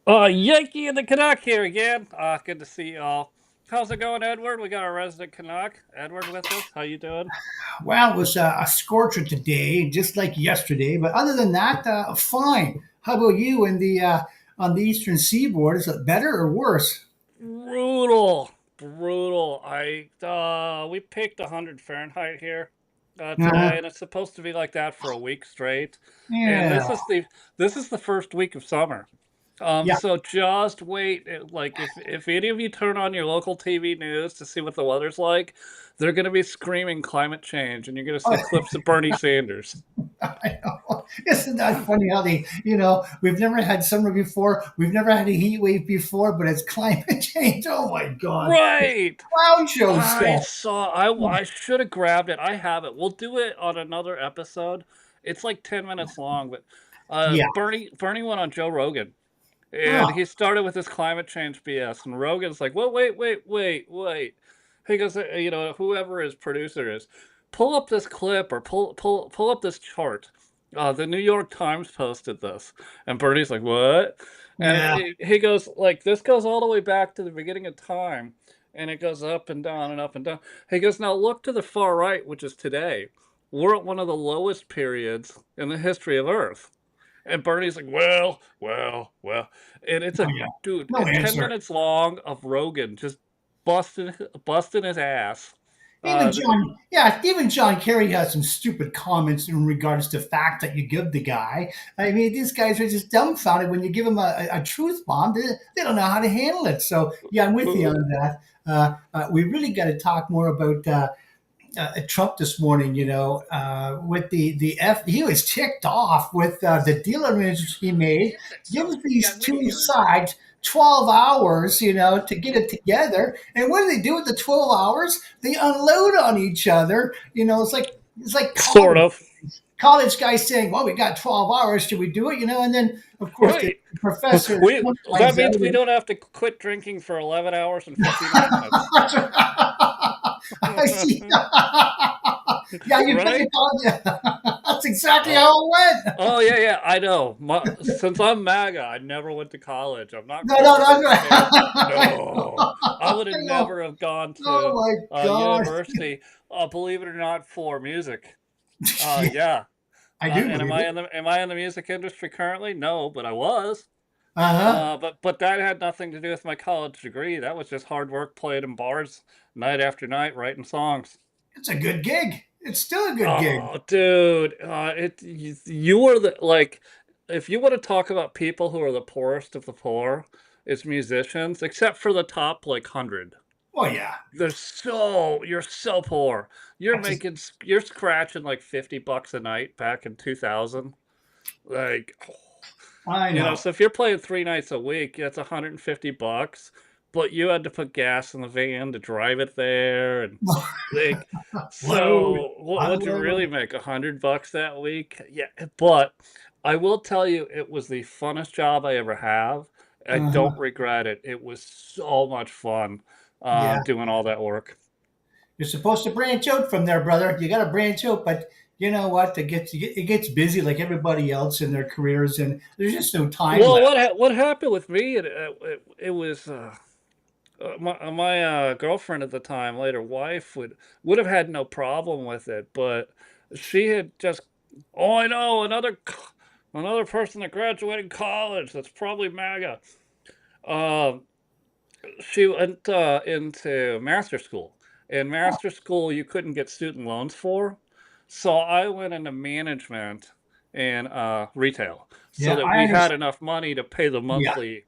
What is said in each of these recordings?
Hi, Yankee and the Canuck here again. Good to see y'all. How's it going, Edward? We got our resident Canuck, Edward, with us. How you doing? Well, it was a scorcher today, just like yesterday. But other than that, fine. How about you in the on the Eastern Seaboard? Is it better or worse? Brutal, brutal. We picked 100 Fahrenheit here Uh, today, and it's supposed to be like that for a week straight. And yeah, this is the first week of summer. yeah. So just wait. Like if any of you turn on your local TV news to see what the weather's like, they're going to be screaming climate change, and you're going to see clips of Bernie Sanders. I know. Isn't that funny how we've never had summer before, we've never had a heat wave before, but it's climate change. Oh my God. Right. Clown show I stuff. saw. I should have grabbed it. I have it. We'll do it on another episode. It's like 10 minutes long, but Yeah. Bernie went on Joe Rogan. And Oh, he started with this climate change BS, and Rogan's like, "Well, wait." He goes, whoever his producer is, pull up this clip or pull up this chart. The New York Times posted this, and Bernie's like, "What?" And yeah. he goes, like, this goes all the way back to the beginning of time, and it goes up and down and up and down. He goes, now look to the far right, which is today. We're at one of the lowest periods in the history of Earth. And Bernie's like, well. And it's Oh, a yeah. dude, No it's 10 answer. minutes long of Rogan just busting his ass. Even The, John, yeah, even John Kerry has some stupid comments in regards to fact that you give the guy. I mean, these guys are just dumbfounded when you give them a truth bomb. They don't know how to handle it. So, yeah, I'm with you on that. We really got to talk more about Trump this morning. With the F, he was ticked off with the deal arrangements he made. Gives these two sides 12 hours, to get it together. And what do they do with the 12 hours? They unload on each other. It's like sort of. college guys saying, "Well, we got 12 hours. Should we do it?" And then of course the Right. professor That finds out. means we don't have to quit drinking for 11 hours and 59 minutes. I see. Yeah, you bet Right? you thought. That's exactly Oh, how it went. oh yeah, I know. Since I'm MAGA, I never went to college. I'm not No, no, college no, no. educated. No, I would have I know. never have gone Oh to my God. university. Believe it or not, for music. Yeah, Yeah. I do And believe it. am I in the music industry currently? No, but I was. Uh huh. But that had nothing to do with my college degree. That was just hard work, playing in bars night after night, writing songs. It's a good gig. It's still a good gig. Oh, dude, you were the like, if you want to talk about people who are the poorest of the poor, it's musicians, except for the top like 100. Oh yeah. You're so poor. That's a, You're scratching like $50 a night back in 2000. Like, I know. so if you're playing 3 nights a week, that's $150. But you had to put gas in the van to drive it there, and like, Load, so what would you really unload. make? $100 that week? Yeah, but I will tell you, it was the funnest job I ever have. I don't Uh-huh. regret it. It was so much fun, Yeah. doing all that work. You're supposed to branch out from there, brother. You got to branch out, but you know what? It gets busy like everybody else in their careers, and there's just no time Well, left. what happened with me? It was my girlfriend at the time, later wife, would have had no problem with it, but she had just, oh, I know, another person that graduated college that's probably MAGA. Um, she went into master school. In master school, you couldn't get student loans for, so I went into management and retail so Yeah, that I we had understand. enough money to pay the Yeah, monthly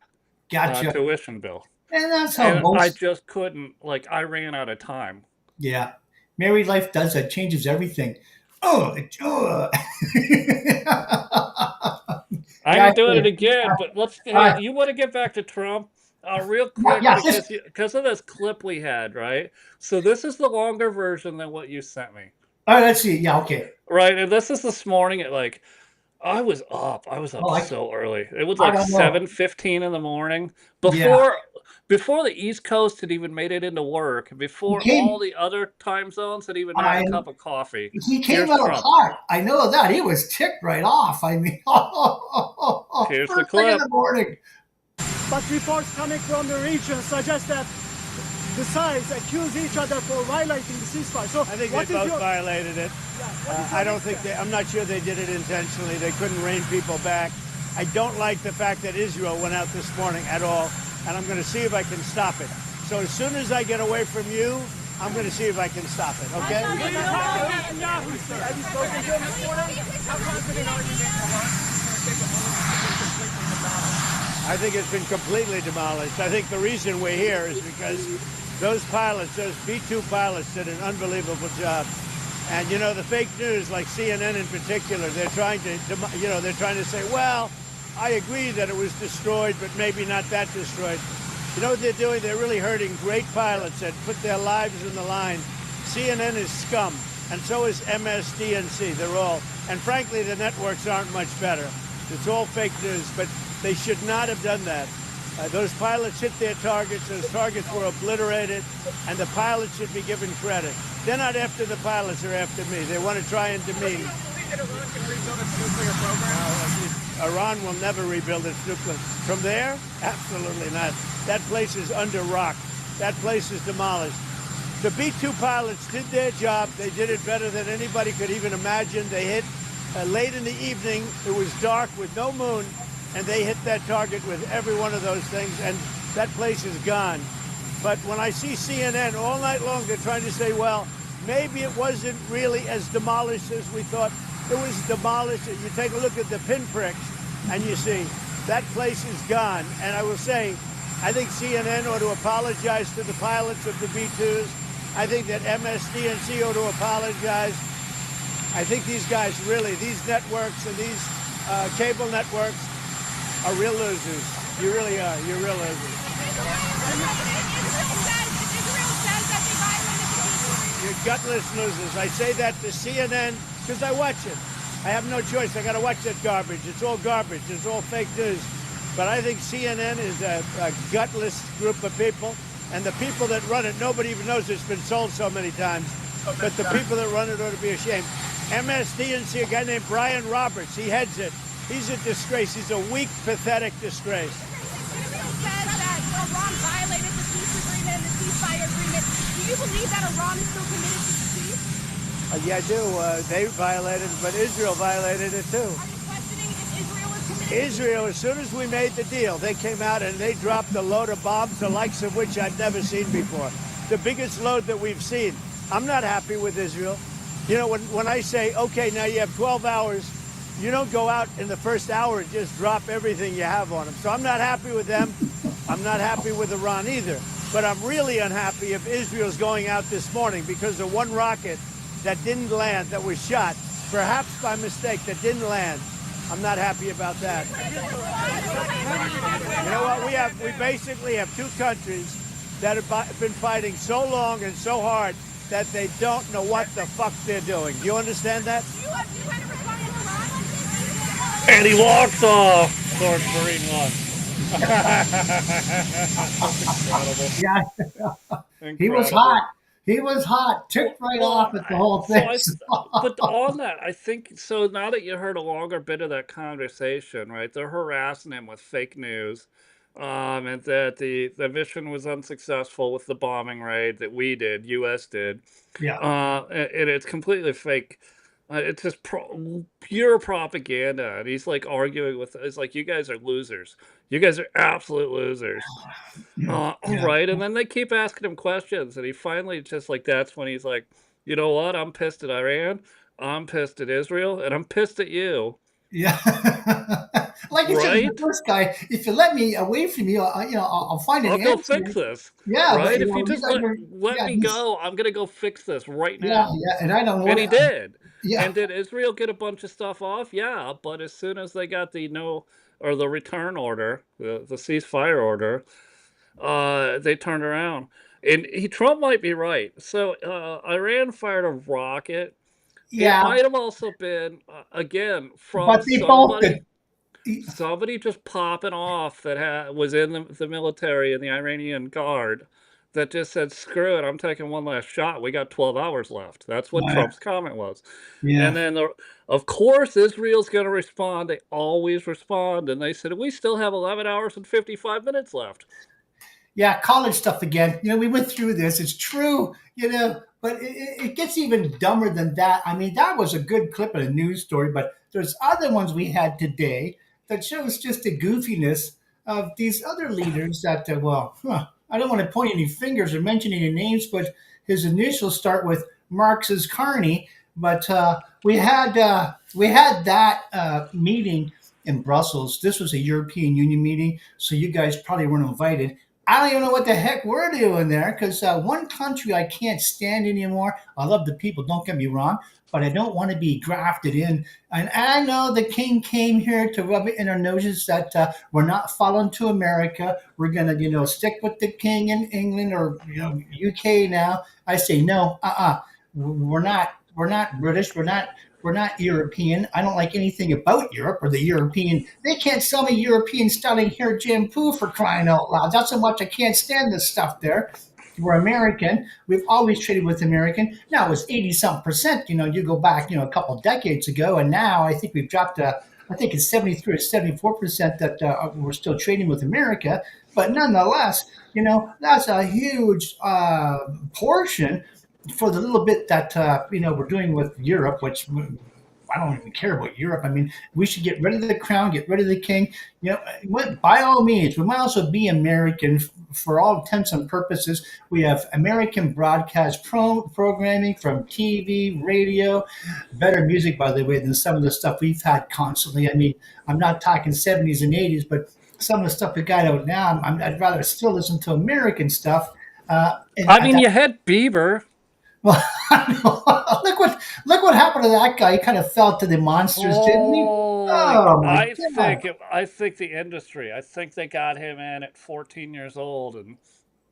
gotcha. tuition bill. And that's how And I most. just couldn't, like, I ran out of time. Yeah, married life does that. Changes everything. Oh, I yeah. ain't doing it again, but hey, Uh, you want to get back to Trump? Real yeah, quick, yeah. Just, because of this clip we had, right? So this is the longer version than what you sent me, all right, let's see. Yeah, okay. right? And this is this morning at like I was up. I was up Oh, so early. It was I like don't know. 7:15 in the morning Yeah, before the East Coast had even made it into work, he before all came. the other time zones had even had a I cup of coffee. he came Here's out Trump. hot. I know that. He was ticked right off. I mean, Here's the first thing in clip. the morning. But reports coming from the region suggest that the sides accuse each other for violating the ceasefire. So I think what they is both your, violated it. I don't think they, I'm not sure they did it intentionally. They couldn't rein people back. I don't like the fact that Israel went out this morning at all, and I'm going to see if I can stop it. So as soon as I get away from you, I'm going to see if I can stop it, okay? I think it's been completely demolished. I think the reason we're here is because those pilots, those B-2 pilots, did an unbelievable job. And you know, the fake news, like CNN in particular, they're trying to, they're trying to say, well, I agree that it was destroyed, but maybe not that destroyed. You know what they're doing? They're really hurting great pilots that put their lives in the line. CNN is scum, and so is MSDNC. They're all, and frankly, the networks aren't much better. It's all fake news, but they should not have done that. Those pilots hit their targets. Those targets were obliterated, and the pilots should be given credit. They're not after the pilots, they're after me. They want to try and demean. Iran will never rebuild its nuclear. From there? Absolutely not. That place is under rock. That place is demolished. The B-2 pilots did their job. They did it better than anybody could even imagine. They hit late in the evening. It was dark with no moon, and they hit that target with every one of those things, and that place is gone. But when I see CNN all night long, they're trying to say, well, maybe it wasn't really as demolished as we thought. It was demolished. You take a look at the pinpricks, and you see that place is gone. And I will say, I think CNN ought to apologize to the pilots of the B-2s. I think that MSDNC ought to apologize. I think these guys really, these networks and these cable networks are real losers. You really are. You're real losers. You're gutless losers. I say that to CNN because I watch it. I have no choice. I got to watch that garbage. It's all garbage. It's all fake news. But I think CNN is a gutless group of people. And the people that run it, nobody even knows it's been sold so many times. But the people that run it ought to be ashamed. MSDNC, a guy named Brian Roberts, he heads it. He's a disgrace. He's a weak, pathetic disgrace. Israel says that Iran violated the peace agreement and the ceasefire agreement. Do you believe that Iran is still committed to the peace? Yeah, I do. They violated it, but Israel violated it too. Are you questioning if Israel is committed? Israel, as soon as we made the deal, they came out and they dropped a load of bombs, the likes of which I've never seen before. The biggest load that we've seen. I'm not happy with Israel. You know, when I say, okay, now you have 12 hours, you don't go out in the first hour and just drop everything you have on them. So I'm not happy with them. I'm not happy with Iran either. But I'm really unhappy if Israel's going out this morning because of one rocket that didn't land, that was shot, perhaps by mistake, that didn't land. I'm not happy about that. You know what? We basically have two countries that have been fighting so long and so hard that they don't know what the fuck they're doing. Do you understand that? Do you kind of respond to Iran on this? And he walks off towards Marine One. Yeah, he was Incredible. hot. He was hot. Ticked right Well, off at the whole so thing. but on that, I think so. Now that you heard a longer bit of that conversation, right? They're harassing him with fake news, and that the mission was unsuccessful with the bombing raid that we did, U.S. did, Yeah, and it's completely fake. It's just pure propaganda, and he's like arguing with. It's like you guys are losers. You guys are absolute losers. yeah, Right, and then they keep asking him questions, and he finally just like that's when he's like, "You know what? I'm pissed at Iran. I'm pissed at Israel, and I'm pissed at you." yeah. Like you said, the Right? first guy, if you let me away from you, I'll find an I'll go fix answer. this. Yeah, but Right? If you you just guys are, let yeah, me he's, go, I'm gonna go fix this right yeah, now. yeah, and I don't know And what, he did. yeah, And did Israel get a bunch of stuff off? Yeah, but as soon as they got the no or the return order, the ceasefire order, they turned around. And Trump might be right. So Iran fired a rocket It Yeah, might have also been, again, from but they both did. somebody just popping off that was in the military and the Iranian Guard that just said, "Screw it, I'm taking one last shot. We got 12 hours left." That's what Yeah, Trump's comment was. And yeah. then, of course, Israel's going to respond. They always respond. And they said, "We still have 11 hours and 55 minutes left." Yeah, college stuff again. We went through this. It's true, but it gets even dumber than that. I mean, that was a good clip of a news story, but there's other ones we had today that shows just the goofiness of these other leaders that, I don't want to point any fingers or mention any names, but his initials start with Marx's Carney. But we had that meeting in Brussels. This was a European Union meeting, so you guys probably weren't invited. I don't even know what the heck we're doing there because one country I can't stand anymore. I love the people, don't get me wrong, but I don't want to be grafted in. And I know the king came here to rub it in our noses that we're not following to America. We're going to, stick with the king in England or UK now. I say no, we're not. We're not British. We're not European. I don't like anything about Europe or the European. They can't sell me European styling hair shampoo for crying out loud. That's how much I can't stand this stuff there. We're American. We've always traded with American. Now it was 80 something percent. You go back, a couple of decades ago, and now I think we've dropped I think it's 73 or 74% that we're still trading with America. But nonetheless, that's a huge portion for the little bit that we're doing with Europe, which I don't even care about Europe. I mean, we should get rid of the crown, get rid of the king. By all means, we might also be American for all intents and purposes. We have American broadcast programming from TV, radio, better music, by the way, than some of the stuff we've had constantly. I mean, I'm not talking 70s and 80s, but some of the stuff we got out now, I'd rather still listen to American stuff. And I mean, you had Bieber. well, look what happened to that guy. He kind of fell to the monsters, didn't he? Holy, Oh my God! I think the industry. I think they got him in at 14 years old and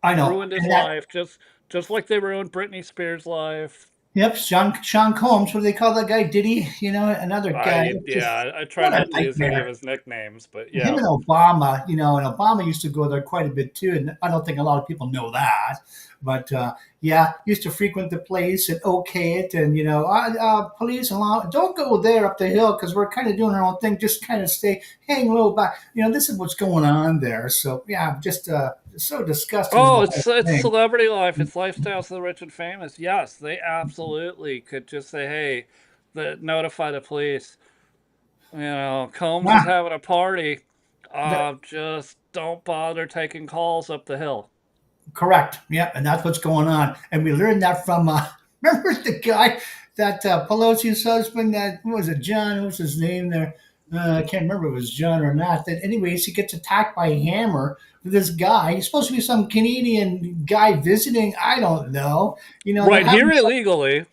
I know, ruined his and that. life, just like they ruined Britney Spears' life. Yep, Sean Combs. What do they call that guy? Diddy? Another guy. Just I try what a not to use any of nightmare. his nicknames, but Him yeah. and Obama, and Obama used to go there quite a bit too, and I don't think a lot of people know that. But yeah, used to frequent the place and okay it, and police and law, don't go there up the hill because we're kind of doing our own thing. Just kind of stay, hang low back. This is what's going on there. So yeah, just so disgusting with Oh, the it's whole it's thing. celebrity life. It's lifestyles of the rich and famous. Yes, they absolutely could just say, "Hey, notify the police." Combs is Ah, having a party. the- Just don't bother taking calls up the hill. Correct. Yeah, and that's what's going on. And we learned that from remember the guy that Pelosi's husband. That what was it, John? What was his name there? I can't remember if it was John or not. That anyways, he gets attacked by a hammer with this guy. He's supposed to be some Canadian guy visiting. I don't know. They're Right here having some. illegally.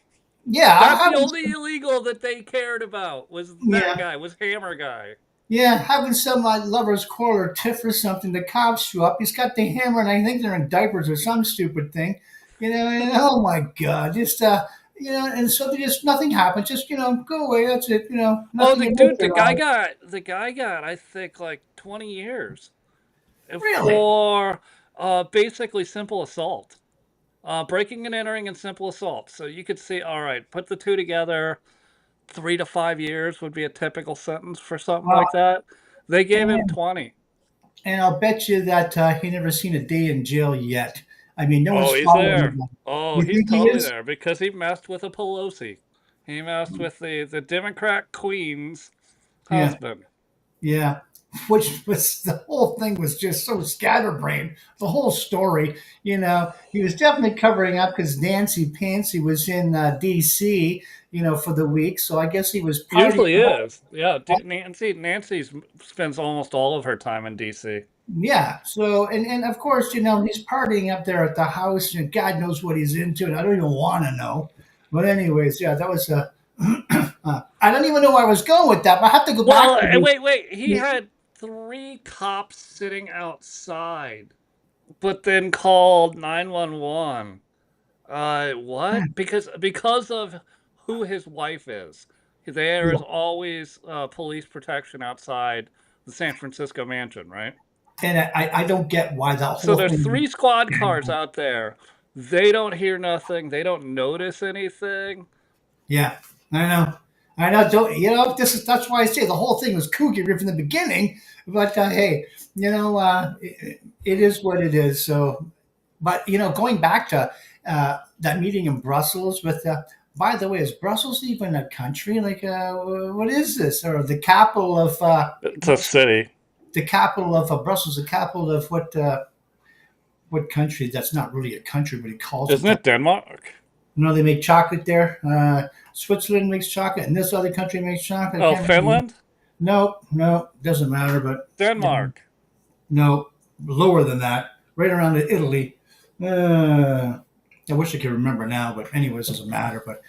Yeah, That's the having only illegal that they cared about was that yeah. guy, was Hammer Guy. Yeah, having some lovers quarrel or tiff or something. The cops show up. He's got the hammer, and I think they're in diapers or some stupid thing. And oh my god, just and so they just nothing happens. Just go away. That's it. Oh, Nothing emotional on it. the guy got, I think, like 20 years Really? for basically simple assault. Breaking and entering and simple assault. So you could see, all right, put the two together, 3 to 5 years would be a typical sentence for something Well, like that. They gave him and, 20. and I'll bet you that he never seen a day in jail yet. I mean, no one's Oh, he's following there. him. Oh, You he's think he totally is? there because he messed with a Pelosi. He messed with the Democrat Queen's Yeah. husband. Yeah, which was the whole thing was just so scatterbrained. The whole story, he was definitely covering up because Nancy Pansy was in D.C. For the week, so I guess he was partying. Usually is. Yeah, Nancy spends almost all of her time in DC. Yeah, so and of course, he's partying up there at the house, and God knows what he's into, and I don't even want to know. But anyways, yeah, that was a. I don't even know where I was going with that, but I have to go back Well, to the. wait. He had 3 cops sitting outside, but then called 911. What? Because of who his wife is. There is always police protection outside the San Francisco mansion, right? And I don't get why that So whole there's thing. 3 squad cars out there. They don't hear nothing. They don't notice anything. Yeah, I know. I know. That's why I say the whole thing was kooky right from the beginning. But hey, it is what it is. So, but going back to that meeting in Brussels with. By the way, is Brussels even a country? Like, what is this? Or the capital of It's a city. Brussels, the capital of what country? That's not really a country, but he calls it Isn't that. it Denmark? They make chocolate there. Switzerland makes chocolate, and this other country makes chocolate. I Oh, can't remember. Finland? No, doesn't matter. But Denmark. no, lower than that, right around to Italy. I wish I could remember now, but anyways, doesn't matter. But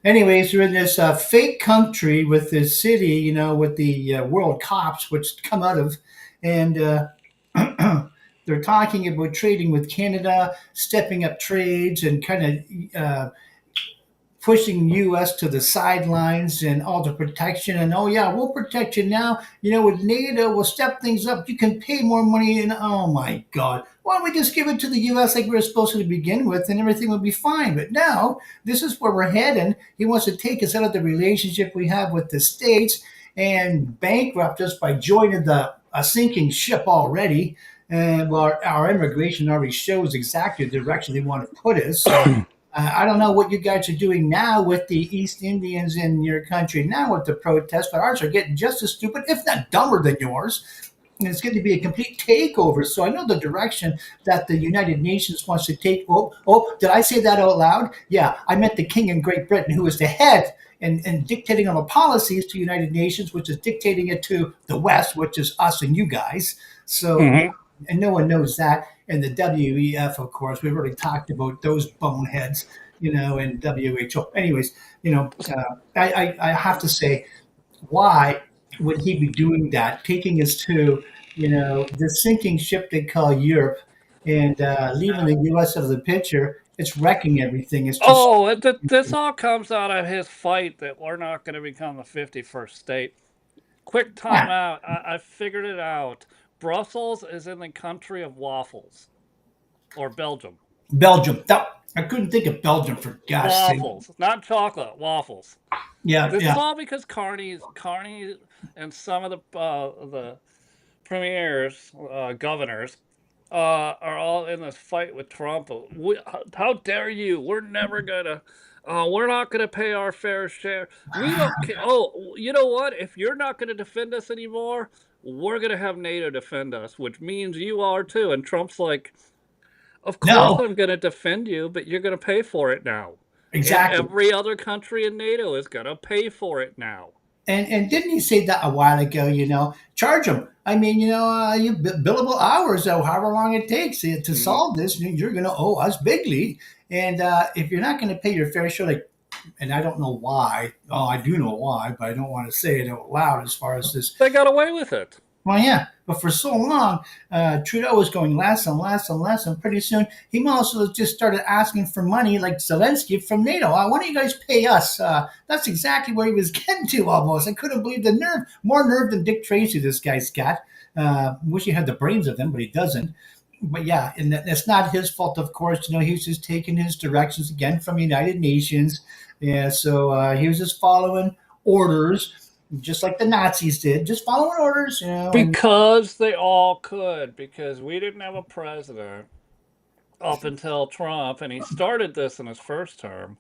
anyways, we're in this fake country with this city, with the world cops, which come out of, and they're talking about trading with Canada, stepping up trades, and kind of pushing U.S. to the sidelines and all the protection. And oh yeah, we'll protect you now. With NATO, we'll step things up. You can pay more money. And oh my God, why don't we just give it to the U.S. like we were supposed to begin with, and everything would be fine? But now this is where we're heading. He wants to take us out of the relationship we have with the states and bankrupt us by joining a sinking ship already. And well, our immigration already shows exactly the direction they want to put us. So I don't know what you guys are doing now with the East Indians in your country now with the protests, but ours are getting just as stupid, if not dumber than yours. And it's going to be a complete takeover. So I know the direction that the United Nations wants to take. Oh, did I say that out loud? Yeah, I meant the king in Great Britain, who is the head and dictating all the policies to United Nations, which is dictating it to the West, which is us and you guys. So, and no one knows that. And the WEF, of course, we've already talked about those boneheads, and WHO. Anyways, I have to say, why would he be doing that, taking us to, the sinking ship they call Europe and leaving the U.S. out of the picture? It's wrecking everything. It's just, Oh, this all comes out of his fight that we're not going to become the 51st state. Quick time yeah, out. I figured it out. Brussels is in the country of waffles. Or Belgium. Belgium. I couldn't think of Belgium for God's sake. Waffles. Not chocolate. Waffles. Yeah, This is yeah. all because Carney and some of the premiers, governors, are all in this fight with Trump. How dare you? We're not gonna pay our fair share. We don't care. Oh, you know what? If you're not gonna defend us anymore, we're gonna have NATO defend us, which means you are too. And Trump's like, of course No, I'm gonna defend you, but you're gonna pay for it now. And exactly. every other country in NATO is gonna pay for it now. And didn't he say that a while ago? Charge them. I mean, you billable hours, or however long it takes to Mhm. solve this. You're going to owe us bigly. And if you're not going to pay your fair share, and I don't know why. Oh, I do know why, but I don't want to say it out loud as far as this. They got away with it. Well, yeah, but for so long, Trudeau was going less and less and less, and pretty soon he also just started asking for money, like Zelensky from NATO. Why don't you guys pay us? That's exactly where he was getting to almost. I couldn't believe the nerve, more nerve than Dick Tracy this guy's got. Wish he had the brains of him, but he doesn't. But yeah, and it's not his fault, of course. He's just taking his directions again from United Nations. Yeah, so he was just following orders just like the Nazis did, just following orders, and Because they all could, because we didn't have a president up until Trump, and he started this in his first term.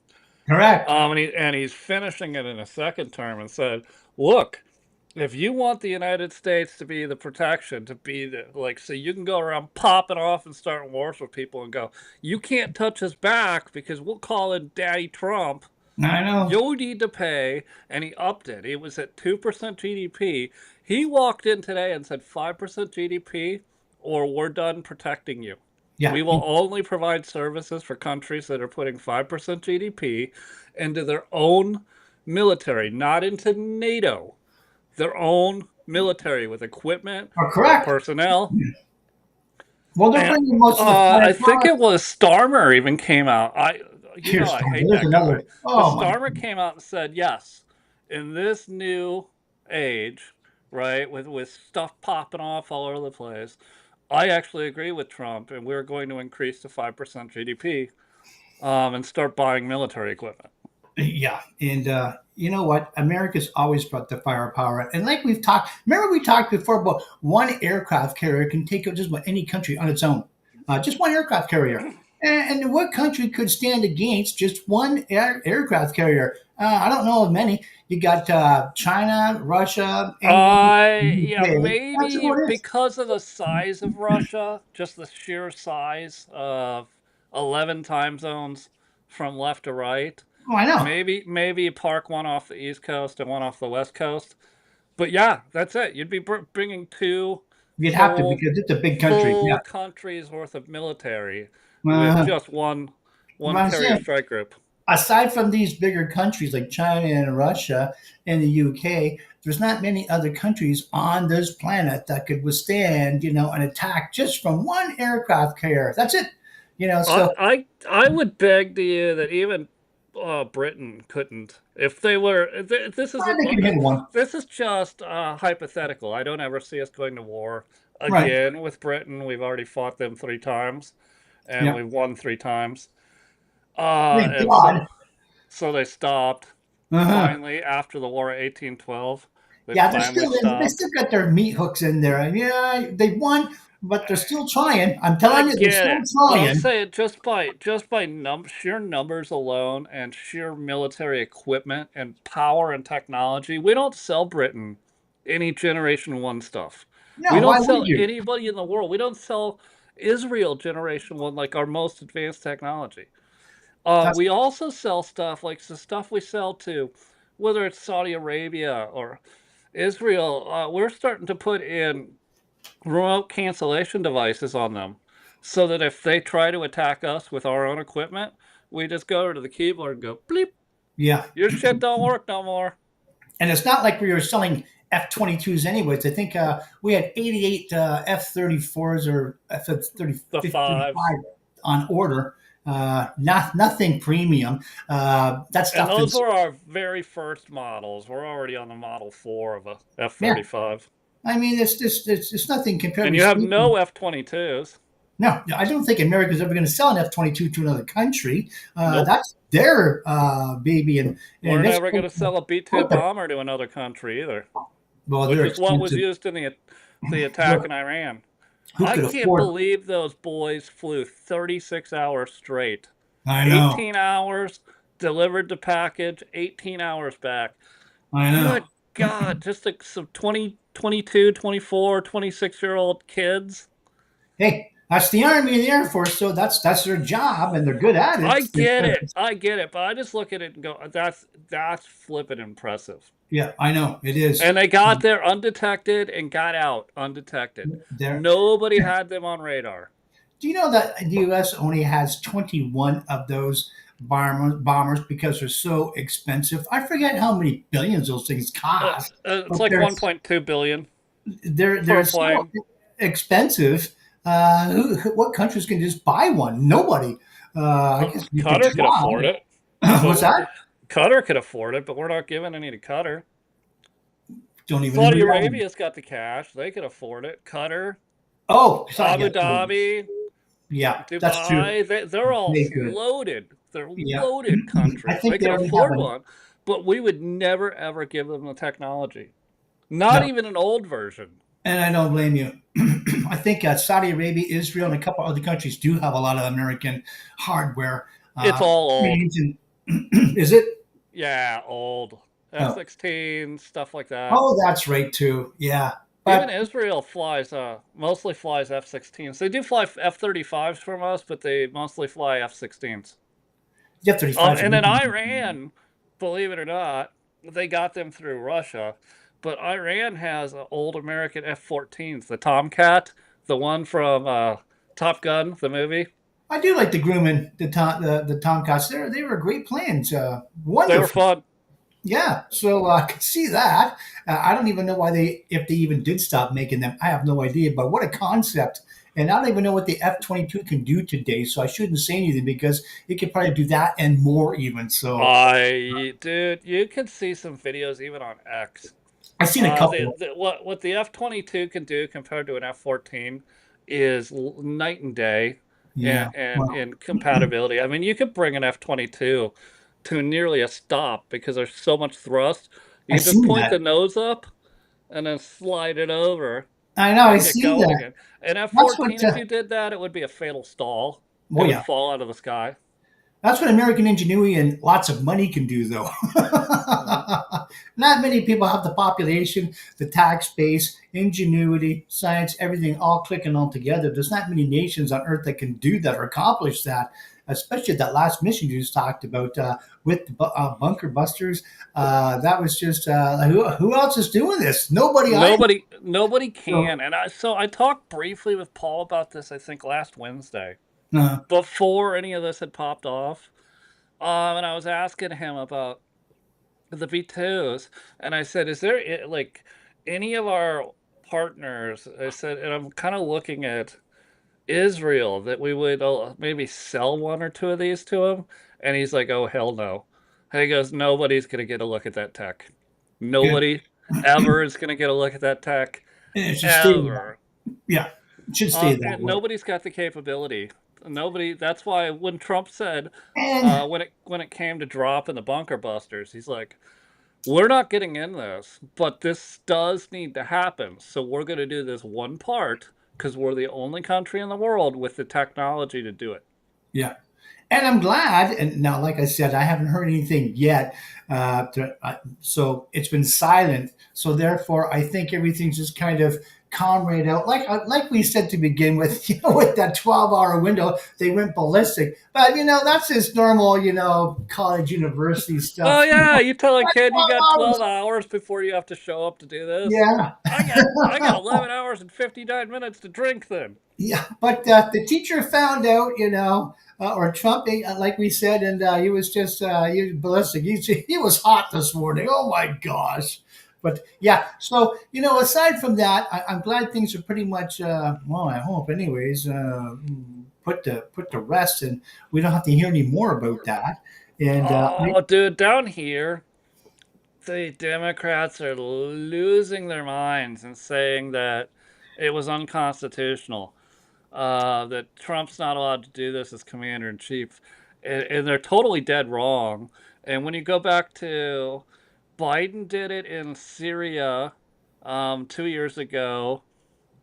correct. And he's finishing it in a second term and said, look, if you want the United States to be the protection, to be so you can go around popping off and starting wars with people and go, you can't touch us back because we'll call in Daddy Trump. I know. You need to pay, and he upped it. It was at 2% GDP. He walked in today and said 5% GDP, or we're done protecting you. Yeah, We will only provide services for countries that are putting 5% GDP into their own military, not into NATO, their own military with equipment, with correct. personnel. Well, they're And bringing most of the I foreign think products. it was Starmer even came out. you know I hate There's that guy. another. But Oh my. Starmer came out and said, yes, in this new age, right, with stuff popping off all over the place, I actually agree with Trump, and we're going to increase to 5% GDP, and start buying military equipment. Yeah, and you know what? America's always brought the firepower, and like we've talked. Remember, we talked before about one aircraft carrier can take out just about any country on its own. Just one aircraft carrier, and what country could stand against just one aircraft carrier? I don't know of many. You got China, Russia, England, Yeah, UK. That's maybe about it. because of the size of Russia, just the sheer size of 11 time zones from left to right. Oh, I know. Maybe you park one off the East Coast and one off the West Coast. But yeah, that's it. You'd be bringing two You'd have to full because it's a big country. Yeah. full countries worth of military with Uh, just one what I'm carrier saying. strike group. Aside from these bigger countries like China and Russia and the UK, there's not many other countries on this planet that could withstand, an attack just from one aircraft carrier. That's it. I So I would beg to you that even Britain couldn't. If they were, this is they can hit one. this is just hypothetical. I don't ever see us going to war Right. again with Britain. We've already fought them 3 times, and Yeah. we've won 3 times. Thank And God. so they stopped Uh-huh. finally after the war of 1812. They Yeah, they're finally still in. They stopped. still got their meat hooks in there. And yeah, they won, but they're still trying. I'm I telling you, they're get still it, but I'm trying. saying just by sheer numbers alone and sheer military equipment and power and technology, we don't sell Britain any Generation One stuff. We No, don't why would sell you? anybody in the world. We don't sell Israel Generation One like our most advanced technology. That's We also sell stuff like the stuff we sell to, whether it's Saudi Arabia or Israel. We're starting to put in remote cancellation devices on them so that if they try to attack us with our own equipment, we just go to the keyboard and go bleep, yeah. your shit don't work no more. And it's not like we were selling F-22s anyways. I think we had 88 F-34s or F-30, The fives. 35 on order. Nothing premium. That And stuff those is, were our very first models. We're already on the Model 4 of a F yeah. 35. I mean, it's nothing compared And to you have sleeping. no F 22s. No, I don't think America's ever going to sell an F-22 to another country. Nope. That's their baby, We're and it's never going to sell a B 2 bomber to another country either, well, which they're is what was expensive. used in the attack Look, in Iran. who I could can't afford? believe those boys flew 36 hours straight. I know, 18 hours delivered the package, 18 hours back. I know. Good God, just like some 20, 22, 24, 26-year-old kids. Hey, that's the Army and the Air Force, so that's their job, and they're good at it. I get it, but I just look at it and go, that's flippin' impressive. Yeah, I know it is. And they got there undetected and got out undetected. There. Nobody had them on radar. Do you know that the U.S. only has 21 of those bombers because they're so expensive? I forget how many billions those things cost, It's but like 1.2 billion for they're a so plane. expensive. What countries can just buy one? Nobody. I guess we could Qatar could afford try. it, What's but that? Qatar could afford it, but we're not giving any to Qatar. Don't even know who Saudi that is. Arabia's got the cash; they could afford it. Qatar, Oh, sorry, Abu yeah, Dhabi, yeah, that's true. Dubai, they're all They could. loaded. They're Yeah, loaded I countries. They think they could already have afford an. one, but we would never ever give them the technology. Not No, even an old version. and I don't blame you. I think Saudi Arabia, Israel, and a couple other countries do have a lot of American hardware. It's all old. Screens and is it? Yeah, old. Oh, F-16, stuff like that. oh, that's right too. Yeah, Even but Israel flies, mostly flies F-16s. They do fly F-35s from us, but they mostly fly F-16s. the F-35. And then Iran, believe it or not, they got them through Russia. But Iran has old American F-14s, the Tomcat, the one from Top Gun, the movie. I do like the Grumman, the Tomcats. They were great planes. They were Wonderful. fun. Yeah, so I could see that. I don't even know why if they even did stop making them. I have no idea. But what a concept! And I don't even know what the F-22 can do today, so I shouldn't say anything because it could probably do that and more even. So Dude, you can see some videos even on X. I've seen a couple. What the F-22 can do compared to an F-14 is night and day Yeah. Well, in compatibility. I mean, you could bring an F-22 to nearly a stop because there's so much thrust. You I've can just seen point the that. nose up and then slide it over I know. I've and get seen going that. again. An That's F-14, what. if you did that, it would be a fatal stall. Oh It would yeah. fall out of the sky. That's what American ingenuity and lots of money can do, though. Mhm. Not many people have the population, the tax base, ingenuity, science, everything all clicking all together. There's not many nations on Earth that can do that or accomplish that, especially that last mission you just talked about with the bunker busters. That was just who else is doing this? Nobody I Nobody know. can. And I talked briefly with Paul about this, I think last Wednesday, Uh, before any of this had popped off. And I was asking him about the V2s, and I said, "Is there like any of our partners?" I said, and I'm kind of looking at Israel that we would maybe sell one or two of these to him, and he's like, "Oh hell no!" And he goes, "Nobody's gonna get a look at that tech. good. Nobody ever is gonna get a look at that tech And it should stay that. ever." Yeah, it should stay that And way. nobody's got the capability. Nobody. That's why when Trump said, And when it came to dropping the bunker busters, he's like, "We're not getting in this, but this does need to happen. So we're going to do this one part because we're the only country in the world with the technology to do it." yeah. And I'm glad. And now, like I said, I haven't heard anything yet. So it's been silent. So therefore, I think everything's just kind of calm right out. Like we said to begin with, with that 12-hour window, they went ballistic. But that's just normal, college university Oh stuff. yeah, you tell a kid you 12 got 12 hours. hours before you have to show up to do this. Yeah. I got 11 hours and 59 minutes to drink then. Yeah, but the teacher found out, or Trump, like we said, and he was just he was ballistic. He was hot this morning. Oh my gosh! But yeah, so aside from that, I'm glad things are pretty much well. I hope, anyways, put to rest, and we don't have to hear any more about that. And Oh, dude, down here, the Democrats are losing their minds and saying that it was unconstitutional, that Trump's not allowed to do this as commander in chief, and they're totally dead wrong. And when you go back to Biden did it in Syria 2 years ago.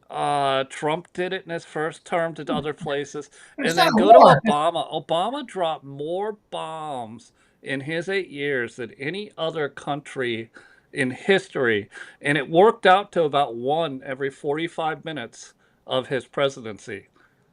Trump did it in his first term to other places, it's and not then a go to war. Obama. Obama dropped more bombs in his 8 years than any other country in history, and it worked out to about one every 45 minutes of his presidency.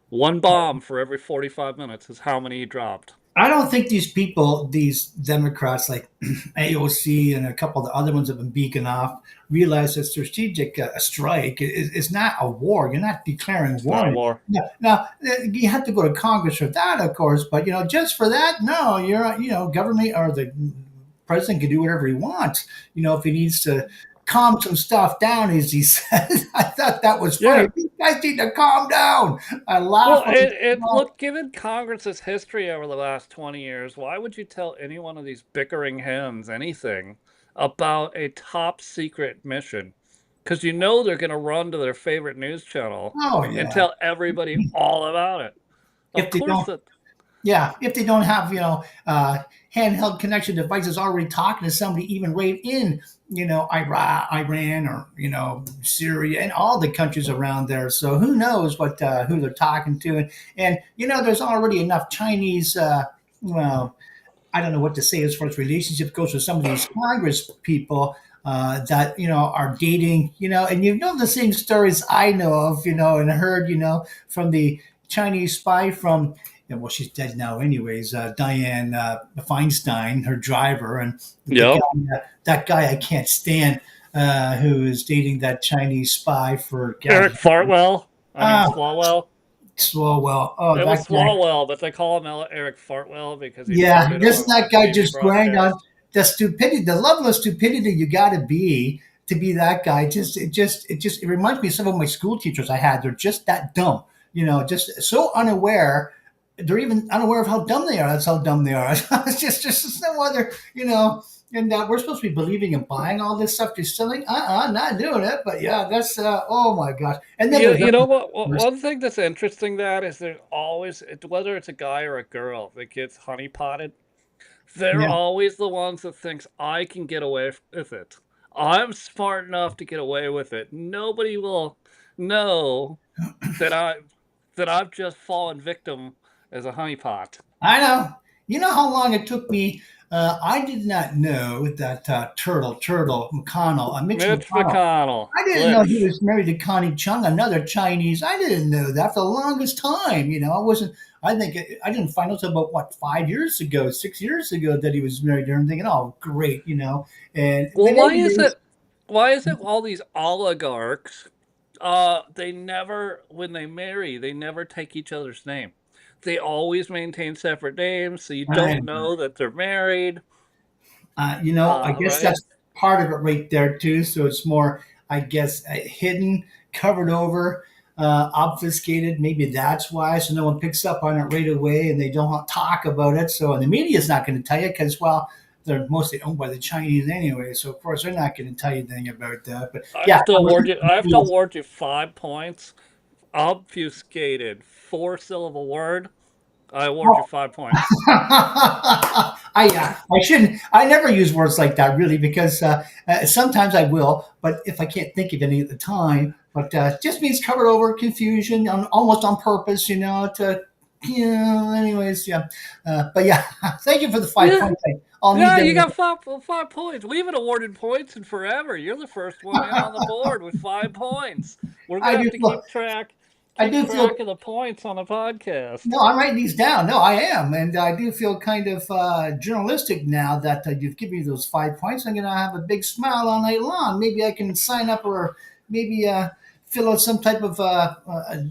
One bomb for every 45 minutes is how many he dropped. I don't think these people, these Democrats like AOC and a couple of the other ones have been beacon off, realize that strategic strike is not a war. You're not declaring It's not a war. war. Now, you have to go to Congress for that, of course, but just for that, no, government or the president can do whatever he wants. If he needs to calm some stuff down, as he said. I thought that was funny. Yeah. These guys need to calm down. I laugh Well, when look, given Congress's history over the last 20 years, why would you tell any one of these bickering hens anything about a top secret mission? Because they're going to run to their favorite news channel oh and yeah. tell everybody all about it. Of If they course, don't Yeah, if they don't have handheld connection devices already talking to somebody, even right in Iran or Syria and all the countries around there. So who knows what who they're talking to, and there's already enough Chinese. Well, I don't know what to say as far as relationship goes with some of these Congress people that are dating, and the same stories I know of, and heard, from the Chinese spy from, well, she's dead now, anyways. Diane Feinstein, her driver, and yep. that guy I can't stand, who is dating that Chinese spy for Eric God. Fartwell. I mean, Ah, Swalwell. Swalwell. Oh, It was that guy. Swalwell, but they call him Eric Fartwell because he Yeah, farted just on that guy TV just grind on broadcast. the stupidity, the level of stupidity you got to be that guy. It reminds me of some of my school teachers I had. They're just that dumb. just so unaware. They're even unaware of how dumb they are. That's how dumb they are. It's just no other, And we're supposed to be believing and buying all this stuff you're selling. Not doing it. But yeah, that's oh my gosh. And then there's You know nothing what? worse. One thing that's interesting that is there's always, whether it's a guy or a girl that gets honeypotted, they're Yeah, always the ones that thinks I can get away with it. I'm smart enough to get away with it. Nobody will know that I've just fallen victim as a honeypot. I know. You know how long it took me? I did not know that Turtle McConnell, Mitch Mitch McConnell. McConnell, I didn't know he Glitch. was married to Connie Chung, another Chinese. I didn't know that for the longest time. I wasn't. I think I didn't find out until about what 5 years ago, 6 years ago that he was married to her. I'm thinking, oh, great. And Well, but anyways, why is it all these oligarchs, they never, when they marry, they never take each other's name. They always maintain separate names, so you I don't know that they're married. I guess Right? that's part of it right there too. So it's more, I guess, hidden, covered over, obfuscated. Maybe that's why. So no one picks up on it right away, and they don't talk about it. So and the media's not going to tell you because, well, they're mostly owned by the Chinese anyway. So of course they're not going to tell you anything about that. But yeah, I was. I have to award you 5 points. Obfuscated, four-syllable word. I award you 5 points. I shouldn't. I never use words like that really because sometimes I will, but if I can't think of any at the time, but just means covered over confusion almost on purpose, to Anyways, yeah, but yeah, thank you for the five Yeah, points. I'll need yeah, you them. got 5 points. We haven't awarded points in forever. You're the first one in on the board with 5 points. We're I gonna have do to feel. I keep do track feel. of the points on the podcast. No, I'm writing these down. No, I am, and I do feel kind of journalistic now that you've given me those 5 points. I'm going to have a big smile all night long. Maybe I can sign up or maybe fill out some type of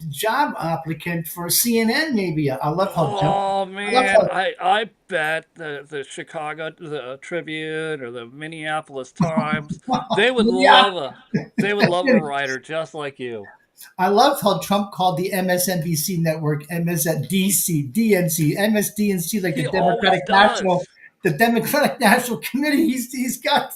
job applicant for CNN. Maybe I love how jump. Oh I love man, how. I bet the Chicago the Tribune or the Minneapolis Times, they would Yeah, love a writer just like you. I love how Trump called the MSNBC network MSNDC, DNC, MSDNC, like He always National, does. the Democratic National Committee. He's got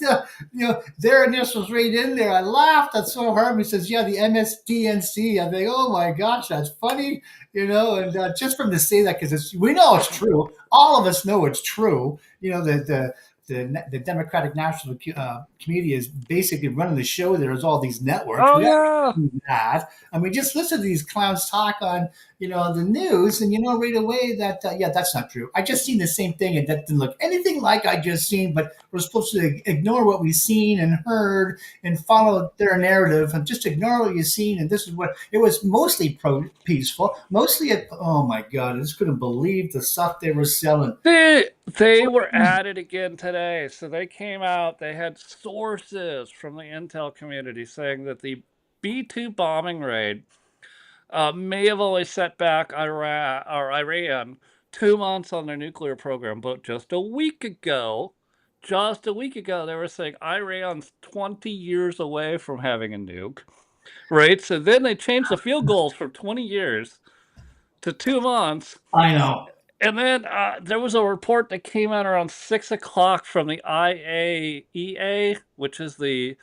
their initials right in there. I laughed. That's so hard. He says, "Yeah, the MSDNC." I think, oh my gosh, that's funny. And just from to say that because we know it's true. All of us know it's true. The Democratic National Committee is basically running the show. There's all these networks. Oh We yeah. do that. And we just listen to these clowns talk on, the news, and right away that that's not true. I just seen the same thing, and that didn't look anything like I just seen. But we're supposed to ignore what we've seen and heard and follow their narrative and just ignore what you've seen. And this is what it was mostly peaceful, mostly. Oh my God, I just couldn't believe the stuff they were selling. They were at it again today. So they came out, they had sources from the intel community saying that the B-2 bombing raid may have only set back Iran 2 months on their nuclear program, but just a week ago, they were saying Iran's 20 years away from having a nuke, right? So then they changed the field goals from 20 years to 2 months. I know. And then there was a report that came out around 6 o'clock from the IAEA, which is the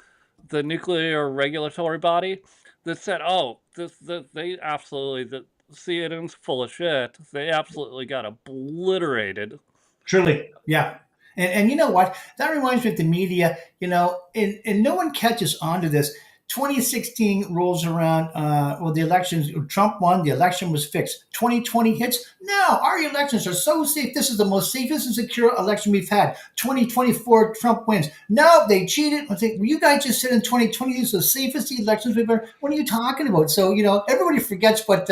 nuclear regulatory body, that said, "Oh, they absolutely the CNN's full of shit. They absolutely got obliterated." Truly, yeah. And you know what? That reminds me of the media, and no one catches on to this. 2016 rolls around, the elections, Trump won, the election was fixed. 2020 hits. No, our elections are so safe. This is the most safest and secure election we've had. 2024, Trump wins. No, they cheated. I think, you guys just said in 2020, these are the safest elections we've ever. What are you talking about? So, everybody forgets, but,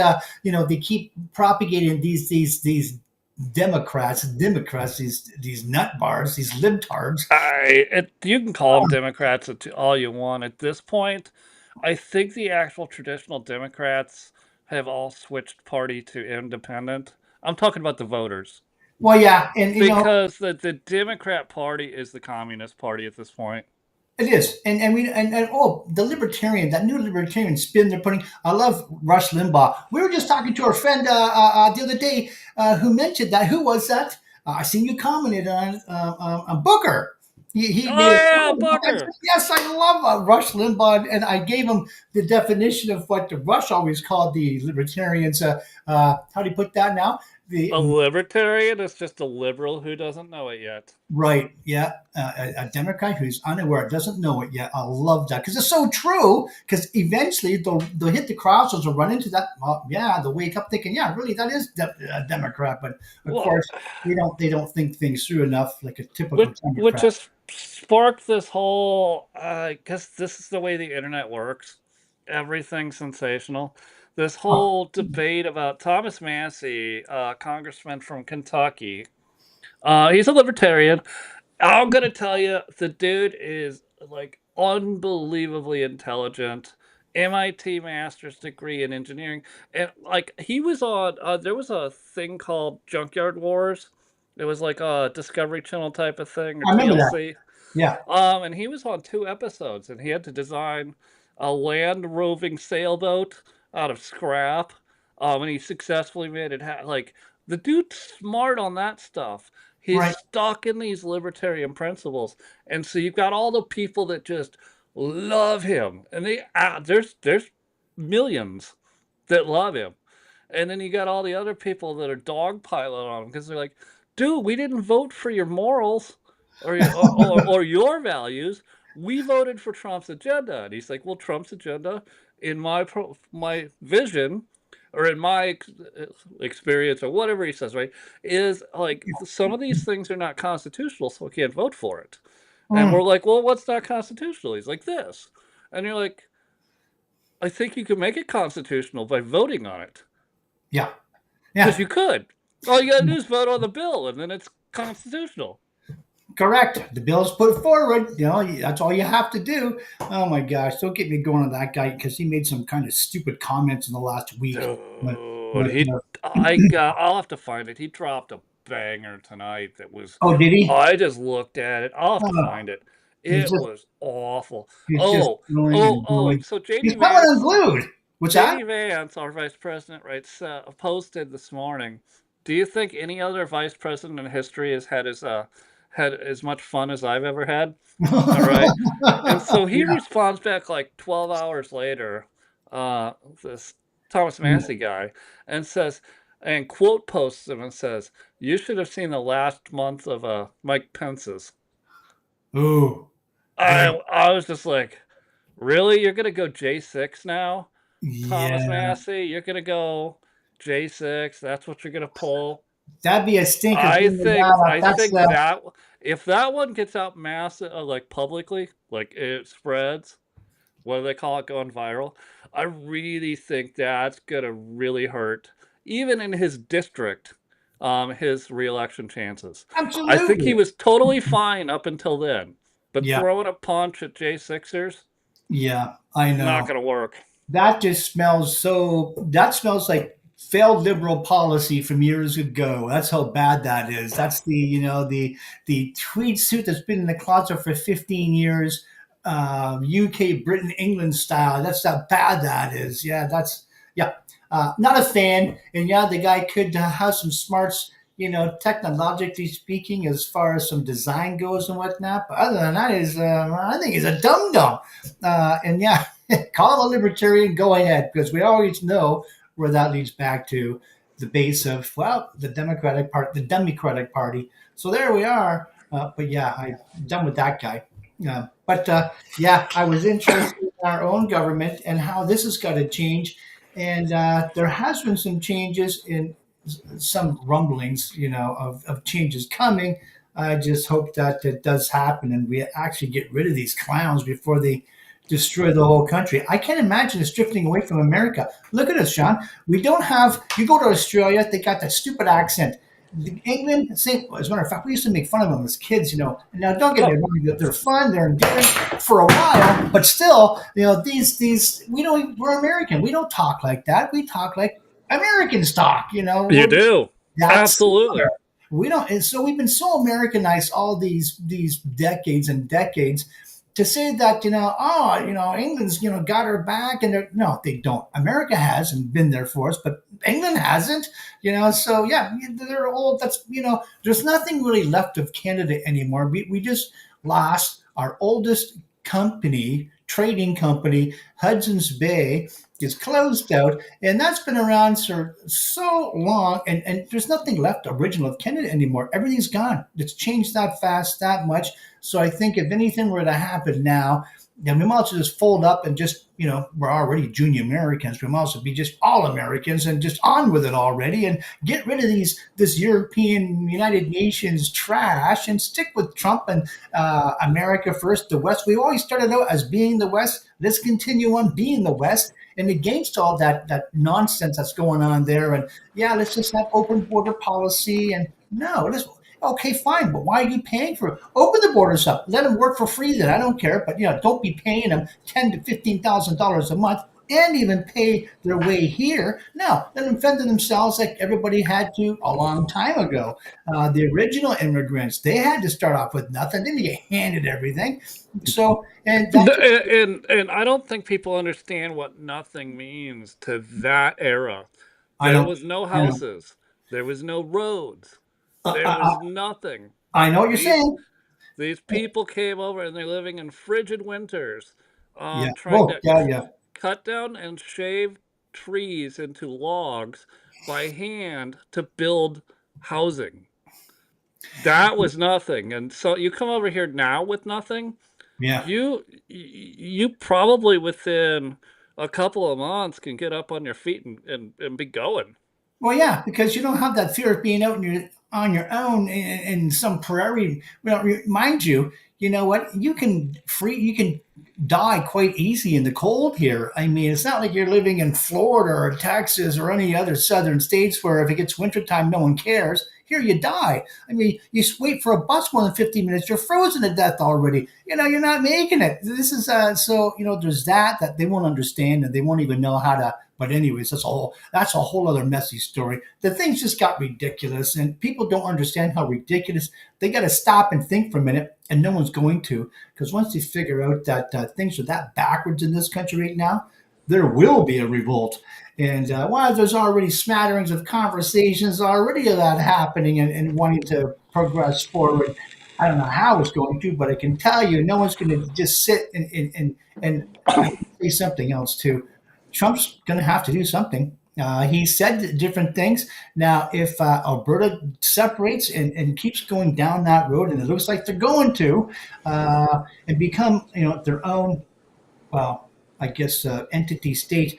they keep propagating these Democrats, these nut bars, these libtards. You can call them Democrats all you want at this point. I think the actual traditional Democrats have all switched party to independent. I'm talking about the voters. Well, yeah, and Because the Democrat Party is the Communist Party at this point. It is, and oh, the libertarian, that new libertarian spin they're putting. I love Rush Limbaugh. We were just talking to our friend the other day who mentioned that. Who was that? I seen you commented on Booker. He Oh made a yeah, comment about that. Booker. Yes, I love Rush Limbaugh, and I gave him the definition of what Rush always called the libertarians. How do you put that now? A The libertarian is just a liberal who doesn't know it yet. Right. Yeah. A Democrat who's unaware, doesn't know it yet. I love that because it's so true. Because eventually they'll hit the crossroads or run into that. Well, yeah, they'll wake up thinking, yeah, really, that is a Democrat. But of Well, course, they don't think things through enough like a typical which Democrat. has sparked this whole. Guess this is the way the internet works. Everything's sensational. This Oh, whole debate about Thomas Massey, congressman from Kentucky. He's a libertarian. I'm gonna tell you, the dude is like unbelievably intelligent. MIT master's degree in engineering, and like he was on. There was a thing called Junkyard Wars. It was like a Discovery Channel type of thing or I remember that. TLC. Yeah. And he was on 2 episodes, and he had to design a land roving sailboat out of scrap. And he successfully made it. Like the dude's smart on that stuff. He's Right. stuck in these libertarian principles, and so you've got all the people that just love him, and there's millions that love him, and then you got all the other people that are dogpiling on him because they're like, "Dude, we didn't vote for your morals or your values. We voted for Trump's agenda." And he's like, "Well, Trump's agenda, in my vision, or in my experience, or whatever he says, right, is like some of these things are not constitutional, so I can't vote for it." And Mm, we're like, "Well, what's not constitutional?" He's like, "This," and you're like, "I think you can make it constitutional by voting on it, yeah. because Yeah. you could. All you gotta do is vote on the bill, and then it's constitutional." Correct. The bill's put forward. That's all you have to do. Oh my gosh! Don't get me going on that guy because he made some kind of stupid comments in the last week. But, Dude, but he I'll have to find it. He dropped a banger tonight that was oh, did he? I just looked at it. I'll have to Oh, find it. he's It just was awful. he's just Oh, going and going. so He's coming unglued. What's that? JD Vance, our vice president, writes posted this morning. Do you think any other vice president in history has had as much fun as I've ever had? All right. And so he Yeah, responds back like 12 hours later, this Thomas yeah. Massey guy, and says, and quote posts him and says, "You should have seen the last month of Mike Pence's." Ooh, I good. I was just like, really? You're gonna go J6 now, Thomas Yeah, Massey? You're gonna go J6? That's what you're gonna pull? that'd be a stinker. I Bring the guy think up. I That's think that if that one gets out massive, like publicly, like it spreads, what do they call it, going viral? I really think that's gonna really hurt, even in his district, his reelection chances. I think he absolutely. was totally fine up until then, but Yeah, throwing a punch at J6ers, yeah. I not know. gonna work. That just smells so. That smells like failed liberal policy from years ago. That's how bad that is. That's the tweed suit that's been in the closet for 15 years, UK, Britain, England style. That's how bad that is. Yeah, yeah. Not a fan. And yeah, the guy could have some smarts. Technologically speaking, as far as some design goes and whatnot. But other than that, I think he's a dum dum. And yeah, call him a libertarian, go ahead, because we always know where that leads back to the base of, well, the Democratic Party. So there we are. But yeah, I'm done with that guy. But yeah, I was interested in our own government and how this has got to change. And there has been some changes in some rumblings, of changes coming. I just hope that it does happen and we actually get rid of these clowns before they destroy the whole country. I can't imagine us drifting away from America. Look at us, Sean. We don't have. You go to Australia, they got that stupid accent. England, same. As a matter of fact, we used to make fun of them as kids, And now, don't get me Oh, wrong; they're fun, they're endearing for a while, but still, these we don't. We're American. We don't talk like that. We talk like Americans talk. you do. That's Absolutely. we don't. And so we've been so Americanized all these decades and decades, to say that, England's, got our back, and no, they don't. America has and been there for us, but England hasn't. So yeah, they're all, that's, there's nothing really left of Canada anymore. We just lost our oldest company, trading company. Hudson's Bay is closed out, and that's been around for so long, and there's nothing left original of Canada anymore. Everything's gone. It's changed that fast, that much. So I think if anything were to happen now, then we might as well just fold up and just, we're already junior Americans. We might as well be just all Americans and just on with it already, and get rid of this European United Nations trash and stick with Trump and America first, the West. We always started out as being the West. Let's continue on being the West, and against all that nonsense that's going on there. And yeah, let's just have open border policy. And no, let's, okay, fine, but why are you paying for it? Open the borders up. Let them work for free then. I don't care. But don't be paying them $10,000 to $15,000 a month and even pay their way here. No, let them fend to themselves like everybody had to a long time ago. The original immigrants, they had to start off with nothing. Then they get handed everything. So, and that's And I don't think people understand what nothing means to that era. I There don't, was no I know, houses. There was no roads. uh, There was I, nothing. I know what you're These saying. these people came over and they're living in frigid winters, Yeah. trying Oh, to yeah, yeah. cut down and shave trees into logs by hand to build housing. That was nothing. And so you come over here now with nothing, Yeah. you probably within a couple of months can get up on your feet and be going. Well, yeah, because you don't have that fear of being out on your own in some prairie. Well, mind you, you know what? You can die quite easy in the cold here. I mean, it's not like you're living in Florida or Texas or any other southern states where if it gets wintertime, no one cares. Here you die. I mean, you wait for a bus more than 15 minutes, you're frozen to death already. You're not making it. This is so there's that they won't understand, and they won't even know how to. But anyways, that's a whole other messy story. The things just got ridiculous, and people don't understand how ridiculous. They got to stop and think for a minute, and no one's going to, because once they figure out that things are that backwards in this country right now, there will be a revolt. And while there's already smatterings of conversations already of that happening, and wanting to progress forward, I don't know how it's going to, but I can tell you, no one's going to just sit and I say something else too. Trump's going to have to do something. He said different things. Now, if Alberta separates and keeps going down that road, and it looks like they're going to, and become their own, well, I guess entity state,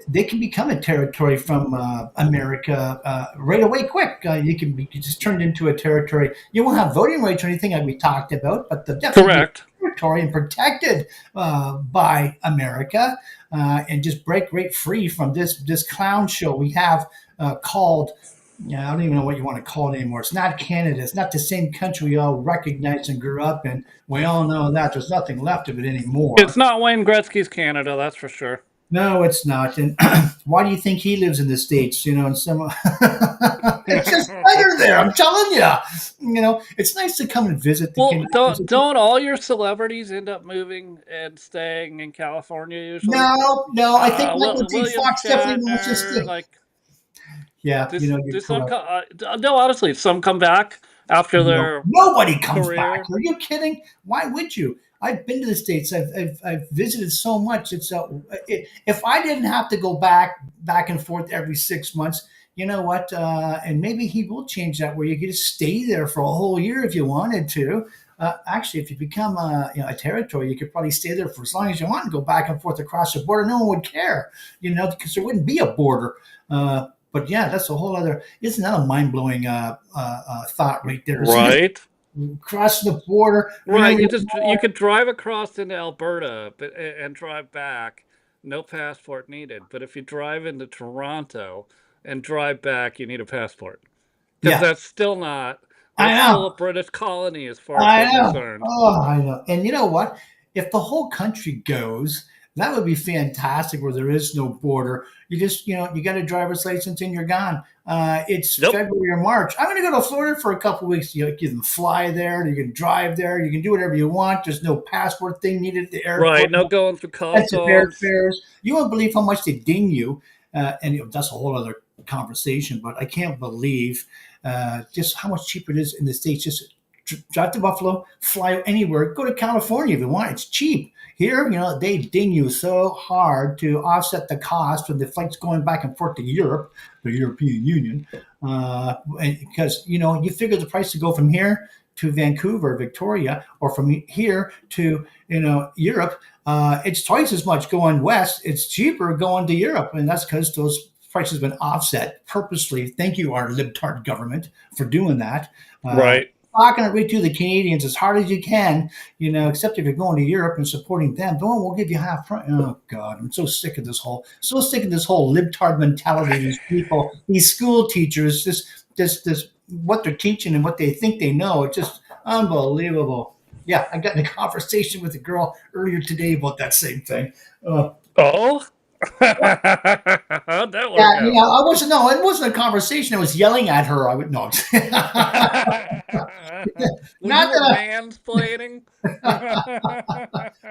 they can become a territory from America right away, quick. You can just turn it into a territory. You won't have voting rights or anything like we talked about, but they'll definitely be Correct. a territory and protected by America, and just break right free from this clown show we have called. Yeah, I don't even know what you want to call it anymore. It's not Canada. It's not the same country we all recognize and grew up in. We all know that there's nothing left of it It's anymore. not Wayne Gretzky's Canada, that's for sure. No, it's not. And why do you think he lives in the States? And some, it's just better there. I'm telling you. It's nice to come and visit the Well, Canadians. don't all your celebrities end up moving and staying in California usually? No, no. I think Michael J. William Fox definitely wants to Shatner, stay. like Yeah, do you're some correct. no, honestly, some come back after No, their nobody comes back. career. Are you kidding? Why would you? I've been to the states. I've visited so much. If I didn't have to go back and forth every 6 months, you know what? And maybe he will change that where you could just stay there for a whole year if you wanted to. Actually, if you become a territory, you could probably stay there for as long as you want and go back and forth across the border. No one would care, because there wouldn't be a border. But yeah, that's a whole other. Isn't that a mind blowing thought right there? So just Right. cross the border. Right, you could drive across into Alberta, and drive back, no passport needed. But if you drive into Toronto and drive back, you need a passport because Yeah, I that's know. still a British colony as far as we're I know. concerned. Oh, I know. And you know what? If the whole country goes, That would be fantastic where there is no border. You just, you got a driver's license and you're gone. It's Nope. February or March. I'm going to go to Florida for a couple of weeks. You can fly there, you can drive there, you can do whatever you want. There's no passport thing needed at the Right. airport. No going through Expensive customs. airfares. You won't believe how much they ding you. And that's a whole other conversation, but I can't believe just how much cheaper it is in the States. Just drive to Buffalo, fly anywhere, go to California if you want. It's cheap. Here, they ding you so hard to offset the cost of the flights going back and forth to Europe, the European Union, because you figure the price to go from here to Vancouver, Victoria, or from here to Europe. It's twice as much going west. It's cheaper going to Europe, and that's because those prices have been offset purposely. Thank you, our libtard government, for doing that. Right. Talking it right to the Canadians as hard as you can, except if you're going to Europe and supporting them. Don't we'll give you half price. Oh God, I'm so sick of this whole libtard mentality. These people, these school teachers, this what they're teaching and what they think they know. It's just unbelievable. Yeah, I got in a conversation with a girl earlier today about that same thing. Oh. How'd that work Yeah, out? I wasn't. No, it wasn't a conversation. I was yelling at her. I would no. Well, you Not were that. mansplaining.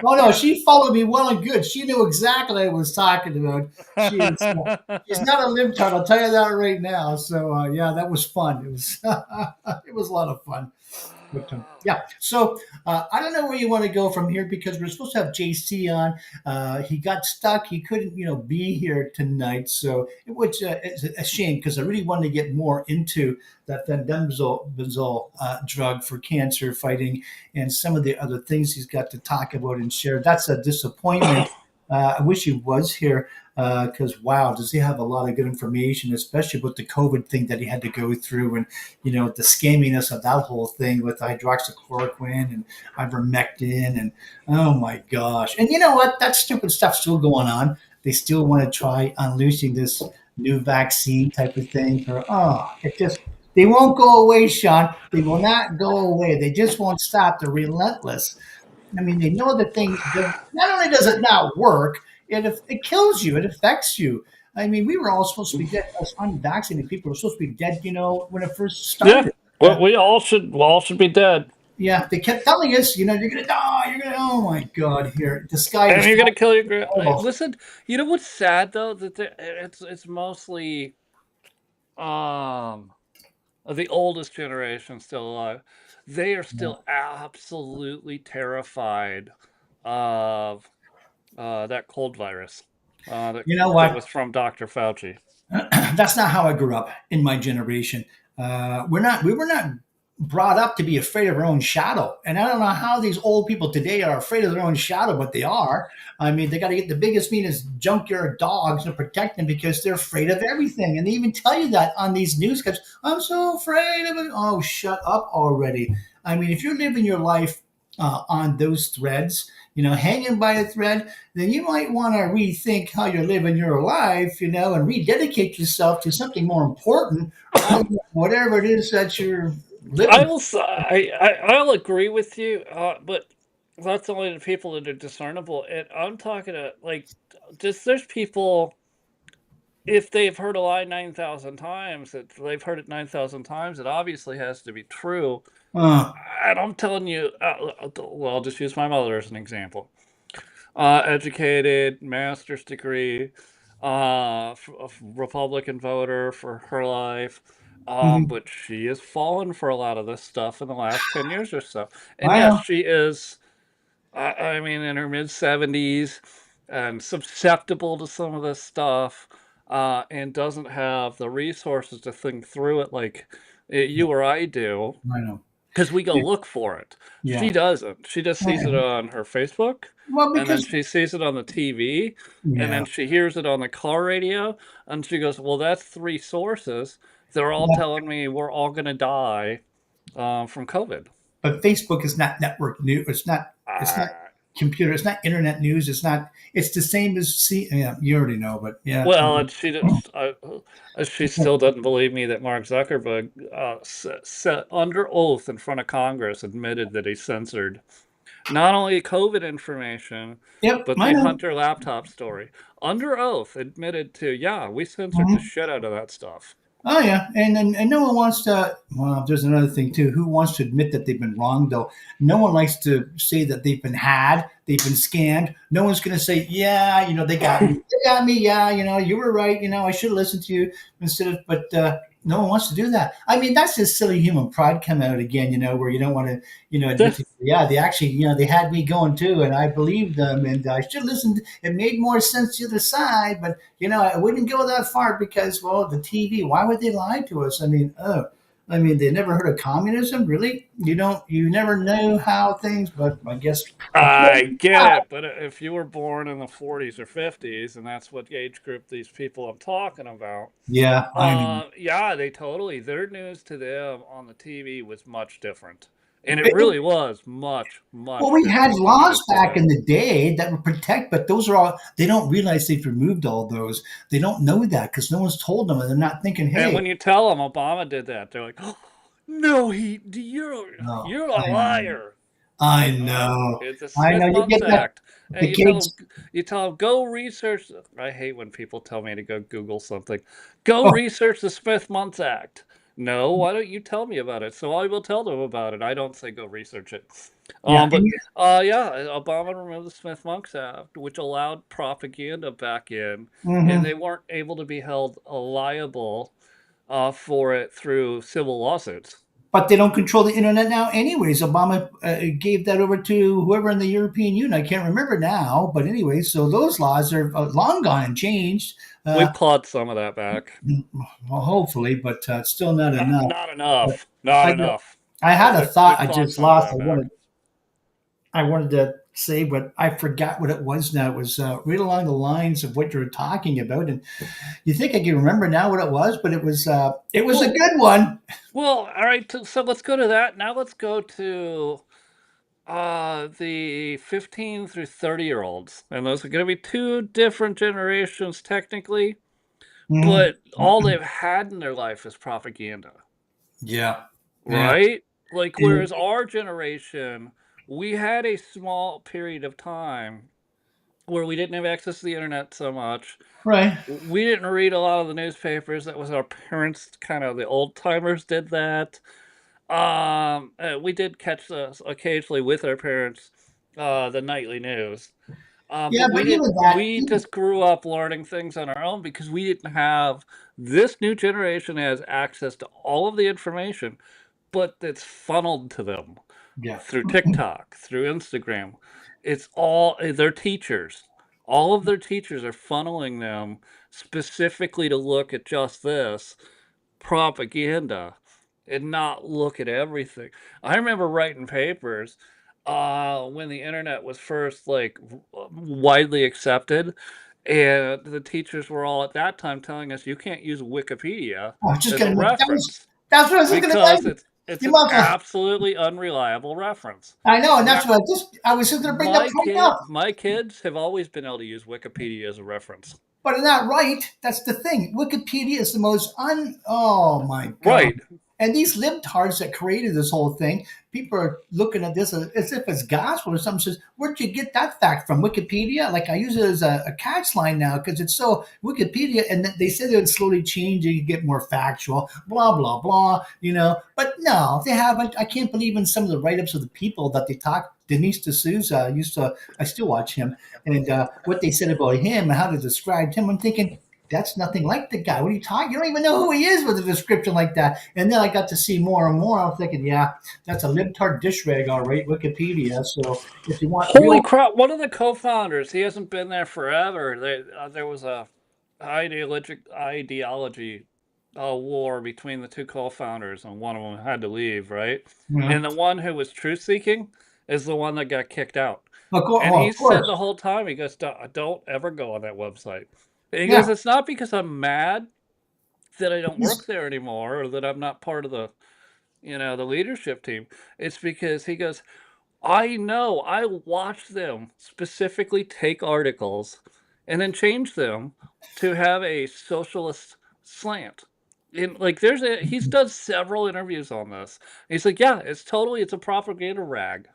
Oh no, she followed me well and good. She knew exactly what I was talking about. She's not a libtard. I'll tell you that right now. So yeah, that was fun. It was it was a lot of fun. But yeah, so I don't know where you want to go from here because we're supposed to have JC on. He got stuck. He couldn't, be here tonight. So which is a shame because I really wanted to get more into that benzol drug for cancer fighting and some of the other things he's got to talk about and share. That's a disappointment. I wish he was here because wow, does he have a lot of good information, especially about the COVID thing that he had to go through, and the scamminess of that whole thing with hydroxychloroquine and ivermectin, and oh my gosh, and you know what? That stupid stuff's still going on. They still want to try unleashing this new vaccine type of thing. For it just they won't go away, Sean. They will not go away. They just won't stop. They're relentless. I mean, they know the thing. Not only does it not work, it kills you. It affects you. I mean, we were all supposed to be dead. Us unvaccinated people were supposed to be dead. When it first Yeah. started. Well, we all should be dead. Yeah, they kept telling us, you're gonna die. You're gonna. Oh my God! Here, the sky And is you're gonna kill your almost. listen. You know what's sad though that it's mostly um the oldest generation still alive. They are still absolutely terrified of that cold virus that You know that what? was from Dr. Fauci. That's not how I grew up in my generation. We were not brought up to be afraid of our own shadow. And I don't know how these old people today are afraid of their own shadow, but they are. I mean, they got to get the biggest, meanest junkyard dogs to protect them because they're afraid of everything. And they even tell you that on these news clips. I'm so afraid of it. Oh, shut up already. I mean, if you're living your life on those threads, hanging by a thread, then you might want to rethink how you're living your life, and rededicate yourself to something more important rather than whatever it is that you're I living. will. I'll agree with you, but that's only the people that are discernible. And I'm talking to just there's people if they've heard a lie 9,000 times, that they've heard it 9,000 times, it obviously has to be true. Uh, And I'm telling you, well, I'll just use my mother as an example. Educated, master's degree, a Republican voter for her life. mhm. But she has fallen for a lot of this stuff in the last 10 years or so. And I yes, know. she is, I mean, in her mid 70s and susceptible to some of this stuff and doesn't have the resources to think through it like you or I do I know. because we go Yeah. look for it. She Yeah. doesn't. She just sees it on her Facebook, Well, and then because she sees it on the TV, and yeah, then she hears it on the car radio, and she goes, "Well, that's three sources. They're all yeah. telling me we're all gonna die from COVID." But Facebook is not network news. It's not. It's not Uh, computer. It's not internet news. It's not. It's the same as see. Yeah, you already know, but yeah. well, and she still doesn't believe me that Mark Zuckerberg, under oath in front of Congress, admitted that he censored not only COVID information, Yep, but I the know. Hunter laptop story. Under oath, admitted to, yeah, we censored the Mhm. shit out of that stuff. Oh yeah, and no one wants to. Well, there's another thing too. Who wants to admit that they've been wrong though? No one likes to say that they've been had, they've been scammed. No one's going to say, yeah, they got me, they got me. Yeah, you were right. I should have listened to you instead of. But no one wants to do that. I mean, that's just silly human pride come out again. Where you don't want to, admit to, yeah, they actually, they had me going too, and I believed them, and I should listen. It made more sense the other side, but I wouldn't go that far because, well, the TV. Why would they lie to us? I mean, oh, they never heard of communism, really? You never know how things, but I guess. I get it, but if you were born in the 40s or 50s, and that's what age group these people I'm talking about, Yeah, I know. yeah, their news to them on the TV was much different. And it really was much, Well, much we had different than it laws is back today. in the day that would protect, but those are all. They don't realize they've removed all those. They don't know that because no one's told them, and they're not thinking, And "Hey, when you tell them Obama did that, they're like, oh, no, no, you're a I know, liar. I No, know, it's the I know." You Smith-Munks get that Act. And the kids. you tell them, go research. I hate when people tell me to go Google something. Go Oh, research the Smith-Munks Act. No, why don't you tell me about it? So I will tell them about it. I don't say go research it. yeah, But yeah, Obama removed the Smith-Munks Act, which allowed propaganda back in, and hmm they weren't able to be held liable for it through civil lawsuits. but they don't control the internet now, anyways. Obama gave that over to whoever in the European Union. I can't remember now, but anyway, so those laws are long gone and changed. We've clawed some of that back. Well, hopefully, but still not enough. Not But enough. Not I, enough. I But had a we thought I clawed just some of lost. that back. I wanted to say, but I forgot what it was now. It was right along the lines of what you were talking about, and you think I can remember now what it was, but it was a Well, good one. well, all right. So let's go to that. Now let's go to the 15 through 30-year-olds, and those are going to be two different generations technically, Mhm. but all they've had in their life is propaganda, Yeah, yeah, right? Like, yeah. whereas our generation, we had a small period of time where we didn't have access to the internet so much. Right. We didn't read a lot of the newspapers. That was our parents, kind of the old timers did that. We did catch occasionally with our parents the nightly news. Yeah, But we but even didn't. that, We just grew up learning things on our own because we didn't have. This new generation has access to all of the information, but it's funneled to them yeah, through TikTok, through Instagram. It's all their teachers. All of their teachers are funneling them specifically to look at just this propaganda and not look at everything. I remember writing papers when the internet was first like widely accepted, and the teachers were all at that time telling us you can't use Wikipedia I was just as a gonna. reference That's what I was just gonna because say. it's You an might as well. absolutely unreliable reference. I know, and that's Now, what I was just gonna bring that point up. my kids have always been able to use Wikipedia as a reference. But in that right, that's the thing. Wikipedia is the most oh my god. Right. And these libtards that created this whole thing, people are looking at this as if it's gospel or something. Says, where'd you get that fact from? Wikipedia? Like I use it as a catch line now because it's so Wikipedia, and they said it would slowly change and you get more factual, blah blah blah. But no, they haven't. I can't believe in some of the write-ups of the people that they talk. Denise D'Souza I still watch him, and what they said about him and how they described him. I'm thinking, that's nothing like the guy. What are you talking? You don't even know who he is with a description like that. And then I got to see more and more. I was thinking, yeah, that's a libtard dish rag, all right, Wikipedia. So if you want Holy real, crap! One of the co-founders, he hasn't been there forever. There was a ideology war between the two co-founders, and one of them had to leave, right? you And the one who was truth-seeking is the one that got kicked out. And well, he of said course, the whole time, he goes, don't ever go on that website. And he yeah, goes, it's not because I'm mad that I don't work he's, there anymore or that I'm not part of the leadership team. It's because he goes, I know I watched them specifically take articles and then change them to have a socialist slant. And like he's done several interviews on this. He's like, yeah, it's a propaganda rag.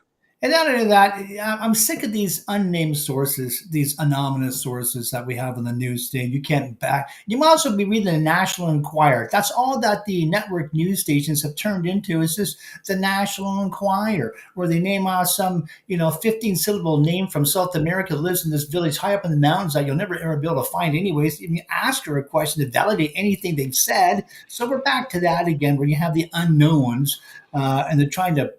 And not only that, I'm sick of these unnamed sources, these anonymous sources that we have in the news thing. You can't back. You might also be reading the National Enquirer. That's all that the network news stations have turned into. Is just the National Enquirer, where they name out some 15 syllable name from South America that lives in this village high up in the mountains that you'll never ever be able to find anyways. Even ask her a question to validate anything they've said. So we're back to that again, where you have the unknowns, and they're trying to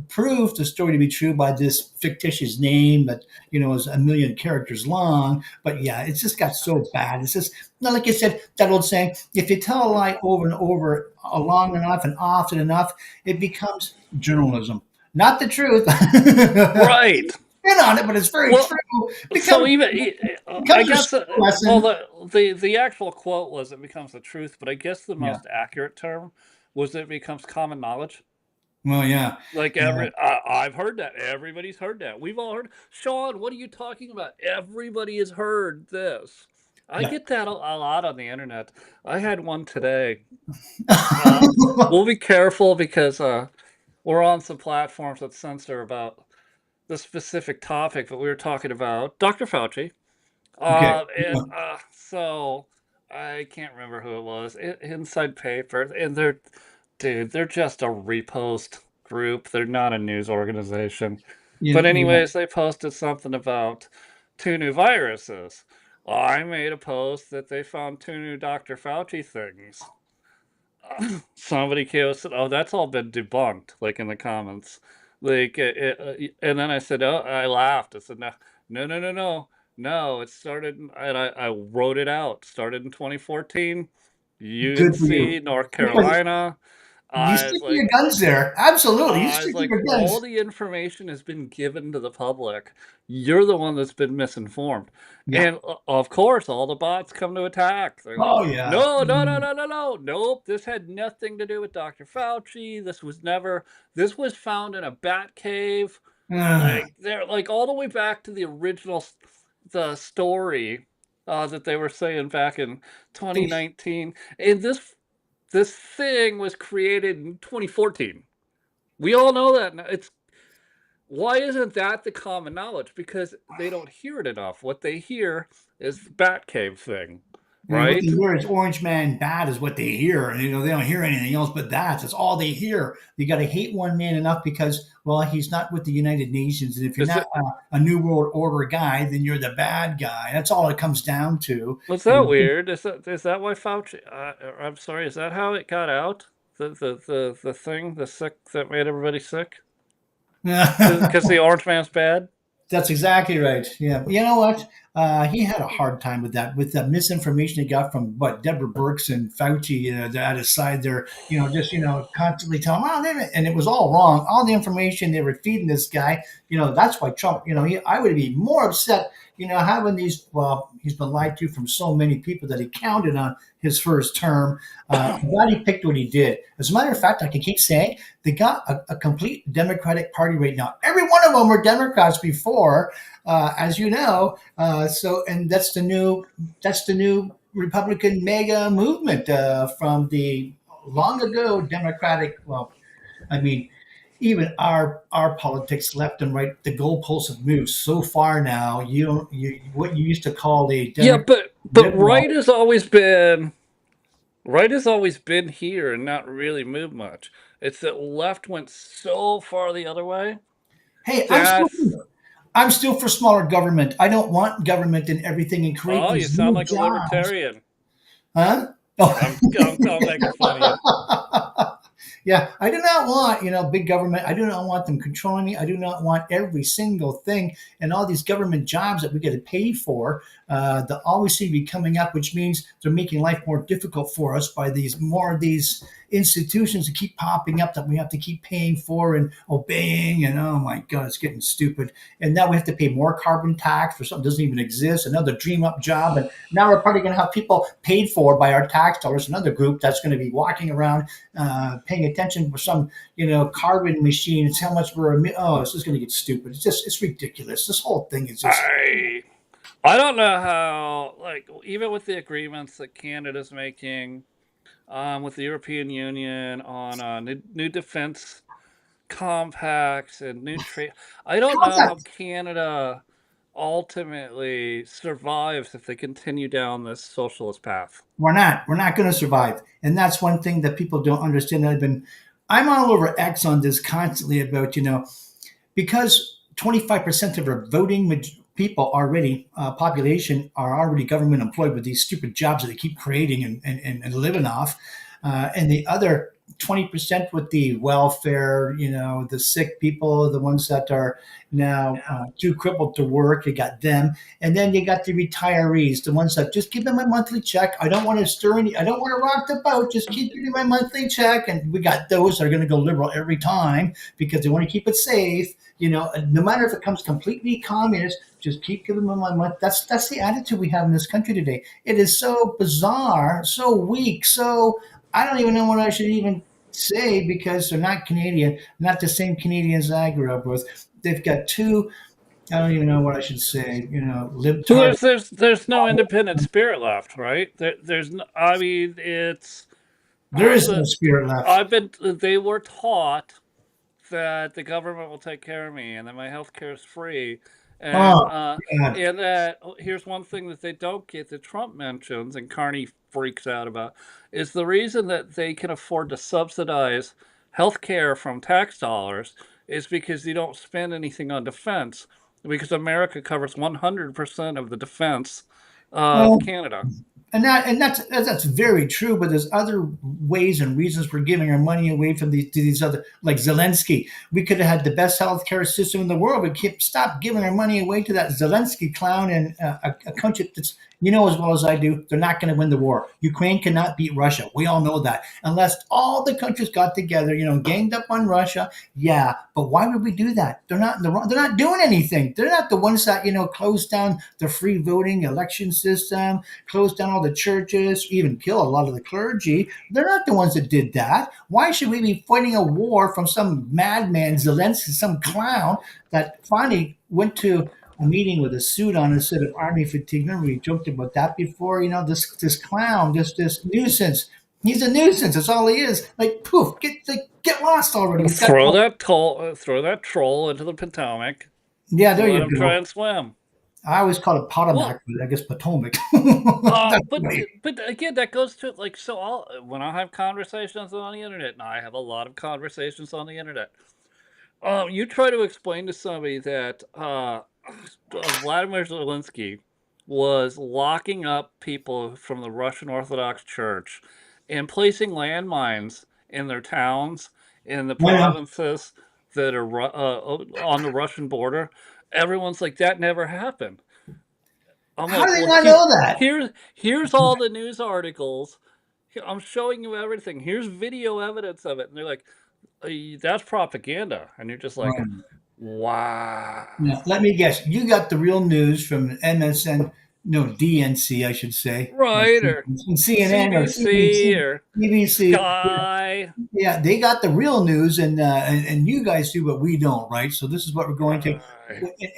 prove the story to be true by this fictitious name that is a million characters long. But yeah, it's just got so bad. It's just not, like I said, that old saying: if you tell a lie over and over, long enough and often enough, it becomes journalism, not the truth. Right. Spin on it, but it's very Well, true. so Becomes I becomes your guess school well lesson. the actual quote was it becomes the truth, but I guess the Yeah. most accurate term was it becomes common knowledge. Well, yeah. Like Yeah. I've heard that. Everybody's heard that. We've all heard. Sean, what are you talking about? Everybody has heard this. I Yeah. get that a lot on the internet. I had one today. We'll be careful because we're on some platforms that censor about the specific topic that we were talking about. Dr. Fauci. Okay. So I can't remember who it was. Inside Papers, and they're just a repost group. They're not a news organization. But Yeah. anyways, they posted something about two new viruses. I made a post that they found two new Dr. Fauci things. Somebody came and said, "Oh, that's all been debunked," like in the comments. Like, and then I said, "Oh," I laughed. I said, "No, no, no, no, no, no." It started, and I wrote it out. Started in 2014, Good for UNC, you. North Good for you. Carolina. You I was stick to your like, guns there. Absolutely. You I was stick to like, your all guns. the information has been given to the public. You're the one that's been misinformed. Yeah. And of course, all the bots come to attack. They're like, Oh, yeah. no, no, no, no, no, no. Nope. This had nothing to do with Dr. Fauci. This was found in a bat cave. Ugh. Like, they're like all the way back to the original, the story that they were saying back in They 2019. And this thing was created in 2014. We all know that now. It's why isn't that the common knowledge? Because they don't hear it enough. What they hear is the Batcave thing, And what they right? hear is Orange Man bad is what they hear. And, they don't hear anything else but that. That's all they hear. You got to hate one man enough because, well, he's not with the United Nations. And if you're Is not it a New World Order guy, then you're the bad guy. That's all it comes down to. was You that weird? Is that why Fauci? I'm sorry. Is that how it got out? The thing, the sick that made everybody sick? know? Because the orange man's bad. That's exactly right. Yeah. You know what? He had a hard time with that, with the misinformation he got from Deborah Birx and Fauci, at his side there, just, constantly telling him, oh, and it was all wrong. All the information they were feeding this guy, that's why Trump, I would be more upset, having these, well, he's been lied to from so many people that he counted on his first term. I'm glad he picked what he did. As a matter of fact, I can keep saying they got a complete Democratic Party right now. Every one of them were Democrats before, as you know. And that's the new Republican mega movement from the long ago Democratic. Well, I mean, even our politics, left and right, the goalposts have moved so far now. You don't you what you used to call the Yeah, Democrat but liberal. right has always been here and not really moved much. It's that left went so far the other way. Hey, That's I'm still for smaller government. I don't want government and everything and create Oh, you these sound new like a jobs. libertarian. Huh? Oh. I'm making fun of you. Yeah, I do not want, big government. I do not want them controlling me. I do not want every single thing and all these government jobs that we get to pay for that always seem to be coming up, which means they're making life more difficult for us by these more of these institutions that keep popping up that we have to keep paying for and obeying. And oh my God, it's getting stupid. And now we have to pay more carbon tax for something that doesn't even exist, another dream up job. And now we're probably going to have people paid for by our tax dollars, another group that's going to be walking around paying attention for some, carbon machine. It's how much this is going to get stupid. It's ridiculous. This whole thing is just, I I don't know how, like, even with the agreements that Canada's making with the European Union on new defense compacts and nutrient. I don't How's know that? how Canada ultimately survives if they continue down this socialist path. We're not going to survive, and that's one thing that people don't understand. I'm all over X on this constantly about, because 25% of our voting people already, population, are already government employed with these stupid jobs that they keep creating and living off. And the other 20% with the welfare, the sick people, the ones that are now too crippled to work, you got them. And then you got the retirees, the ones that just give them a monthly check. I don't want to stir any, I don't want to rock the boat. Just keep giving me my monthly check. And we got those that are going to go liberal every time because they want to keep it safe. No matter if it comes completely communist, just keep giving them my money. That's the attitude we have in this country today. It is so bizarre, so weak, so I don't even know what I should even say because they're not Canadian, not the same Canadians I grew up with. They've got two. I don't even know what I should say. So Libtard. there's no independent spirit left, right? There's no, I mean, it's There is no the spirit left. I've been they were taught that the government will take care of me and that my health care is free. And Oh God. that here's one thing that they don't get that Trump mentions and Carney freaks out about is the reason that they can afford to subsidize health care from tax dollars is because you don't spend anything on defense because America covers 100% of the defense of Well, Canada. and that's very true. But there's other ways and reasons we're giving our money away from these other, like Zelensky. We could have had the best healthcare system in the world, but stop giving our money away to that Zelensky clown and a country that's, as well as I do, they're not going to win the war. Ukraine cannot beat Russia. We all know that unless all the countries got together, ganged up on Russia. Yeah, but why would we do that? They're not in the wrong. They're not doing anything. They're not the ones that closed down the free voting election system, close down all the churches, even kill a lot of the clergy. They're not the ones that did that. Why should we be fighting a war from some madman, Zelensky, some clown that finally went to a meeting with a suit on instead of army fatigue? Remember we joked about that before? This clown, this nuisance. He's a nuisance. That's all he is. Like poof, get lost already. He's got Throw that troll into the Potomac yeah. and There let you him try go. and swim. I always call it Potomac, Well, but I guess Potomac. That's but right. but again, that goes to like so. When I have conversations on the internet, and I have a lot of conversations on the internet, you try to explain to somebody that Vladimir Zelensky was locking up people from the Russian Orthodox Church and placing landmines in their towns, in the I know. provinces that are on the Russian border. Everyone's like, that never happened. I'm How do like, they well, not know that? here's all the news articles. I'm showing you everything. Here's video evidence of it, and they're like, that's propaganda, and you're just like, Right. wow, Now, let me guess. You got the real news from MSN, no, DNC, I should say, right? Or CNN or CBC CBC, or BBC. Sky, Yeah, they got the real news, and you guys do, but we don't, right? So this is what we're going to, right?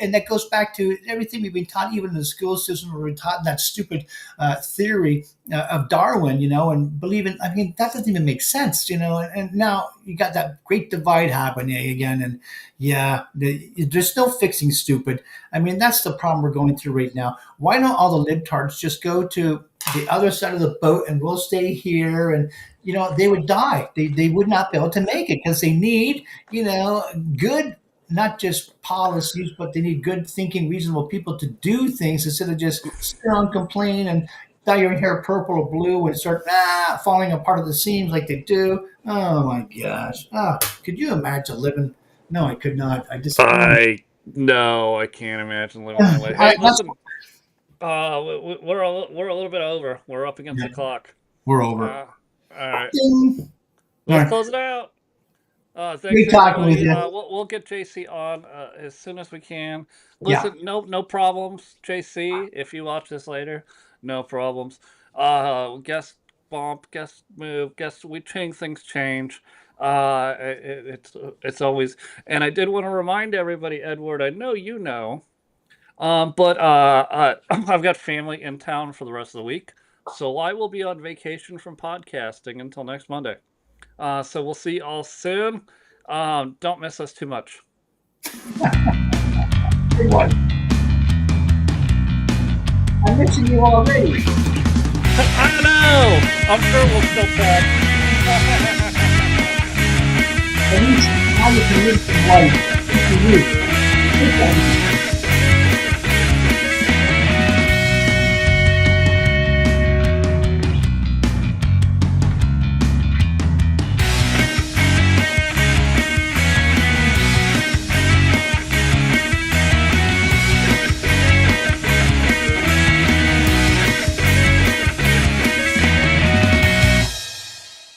and that goes back to everything we've been taught, even in the school system. We're taught that stupid theory of Darwin, and believing. I mean, that doesn't even make sense, And now you got that great divide happening again, and yeah, there's no fixing stupid. I mean, that's the problem we're going through right now. Why don't all the libtards just go to the other side of the boat and we'll stay here? And they would die. They would not be able to make it because they need, good, not just policies, but they need good thinking, reasonable people to do things instead of just sit around, complain, and dye your hair purple or blue and start falling apart at the seams like they do. Oh my gosh. Could you imagine living? No, I could not. I just, I no, I can't imagine living that way. Hey, that's, listen, we're a little bit over. We're up against yeah, the clock. we're over. Uh, all right, Ding. All let's right. close it out. Thanks Great talking with everybody. you. We'll get JC on as soon as we can. Yeah. Listen, no problems, JC. If you watch this later, no problems. Guest bump, guest move, guest. We change things. Change. It's always. And I did want to remind everybody, Edward. I know you know. But I've got family in town for the rest of the week, so I will be on vacation from podcasting until next Monday. So we'll see you all soon. Don't miss us too much. Big one. I'm missing you already. I don't know. I'm sure we'll still talk. At least now you can live some life. Good for you. Good for you.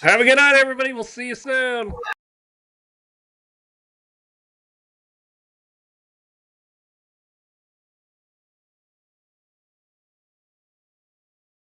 Have a good night, everybody. We'll see you soon.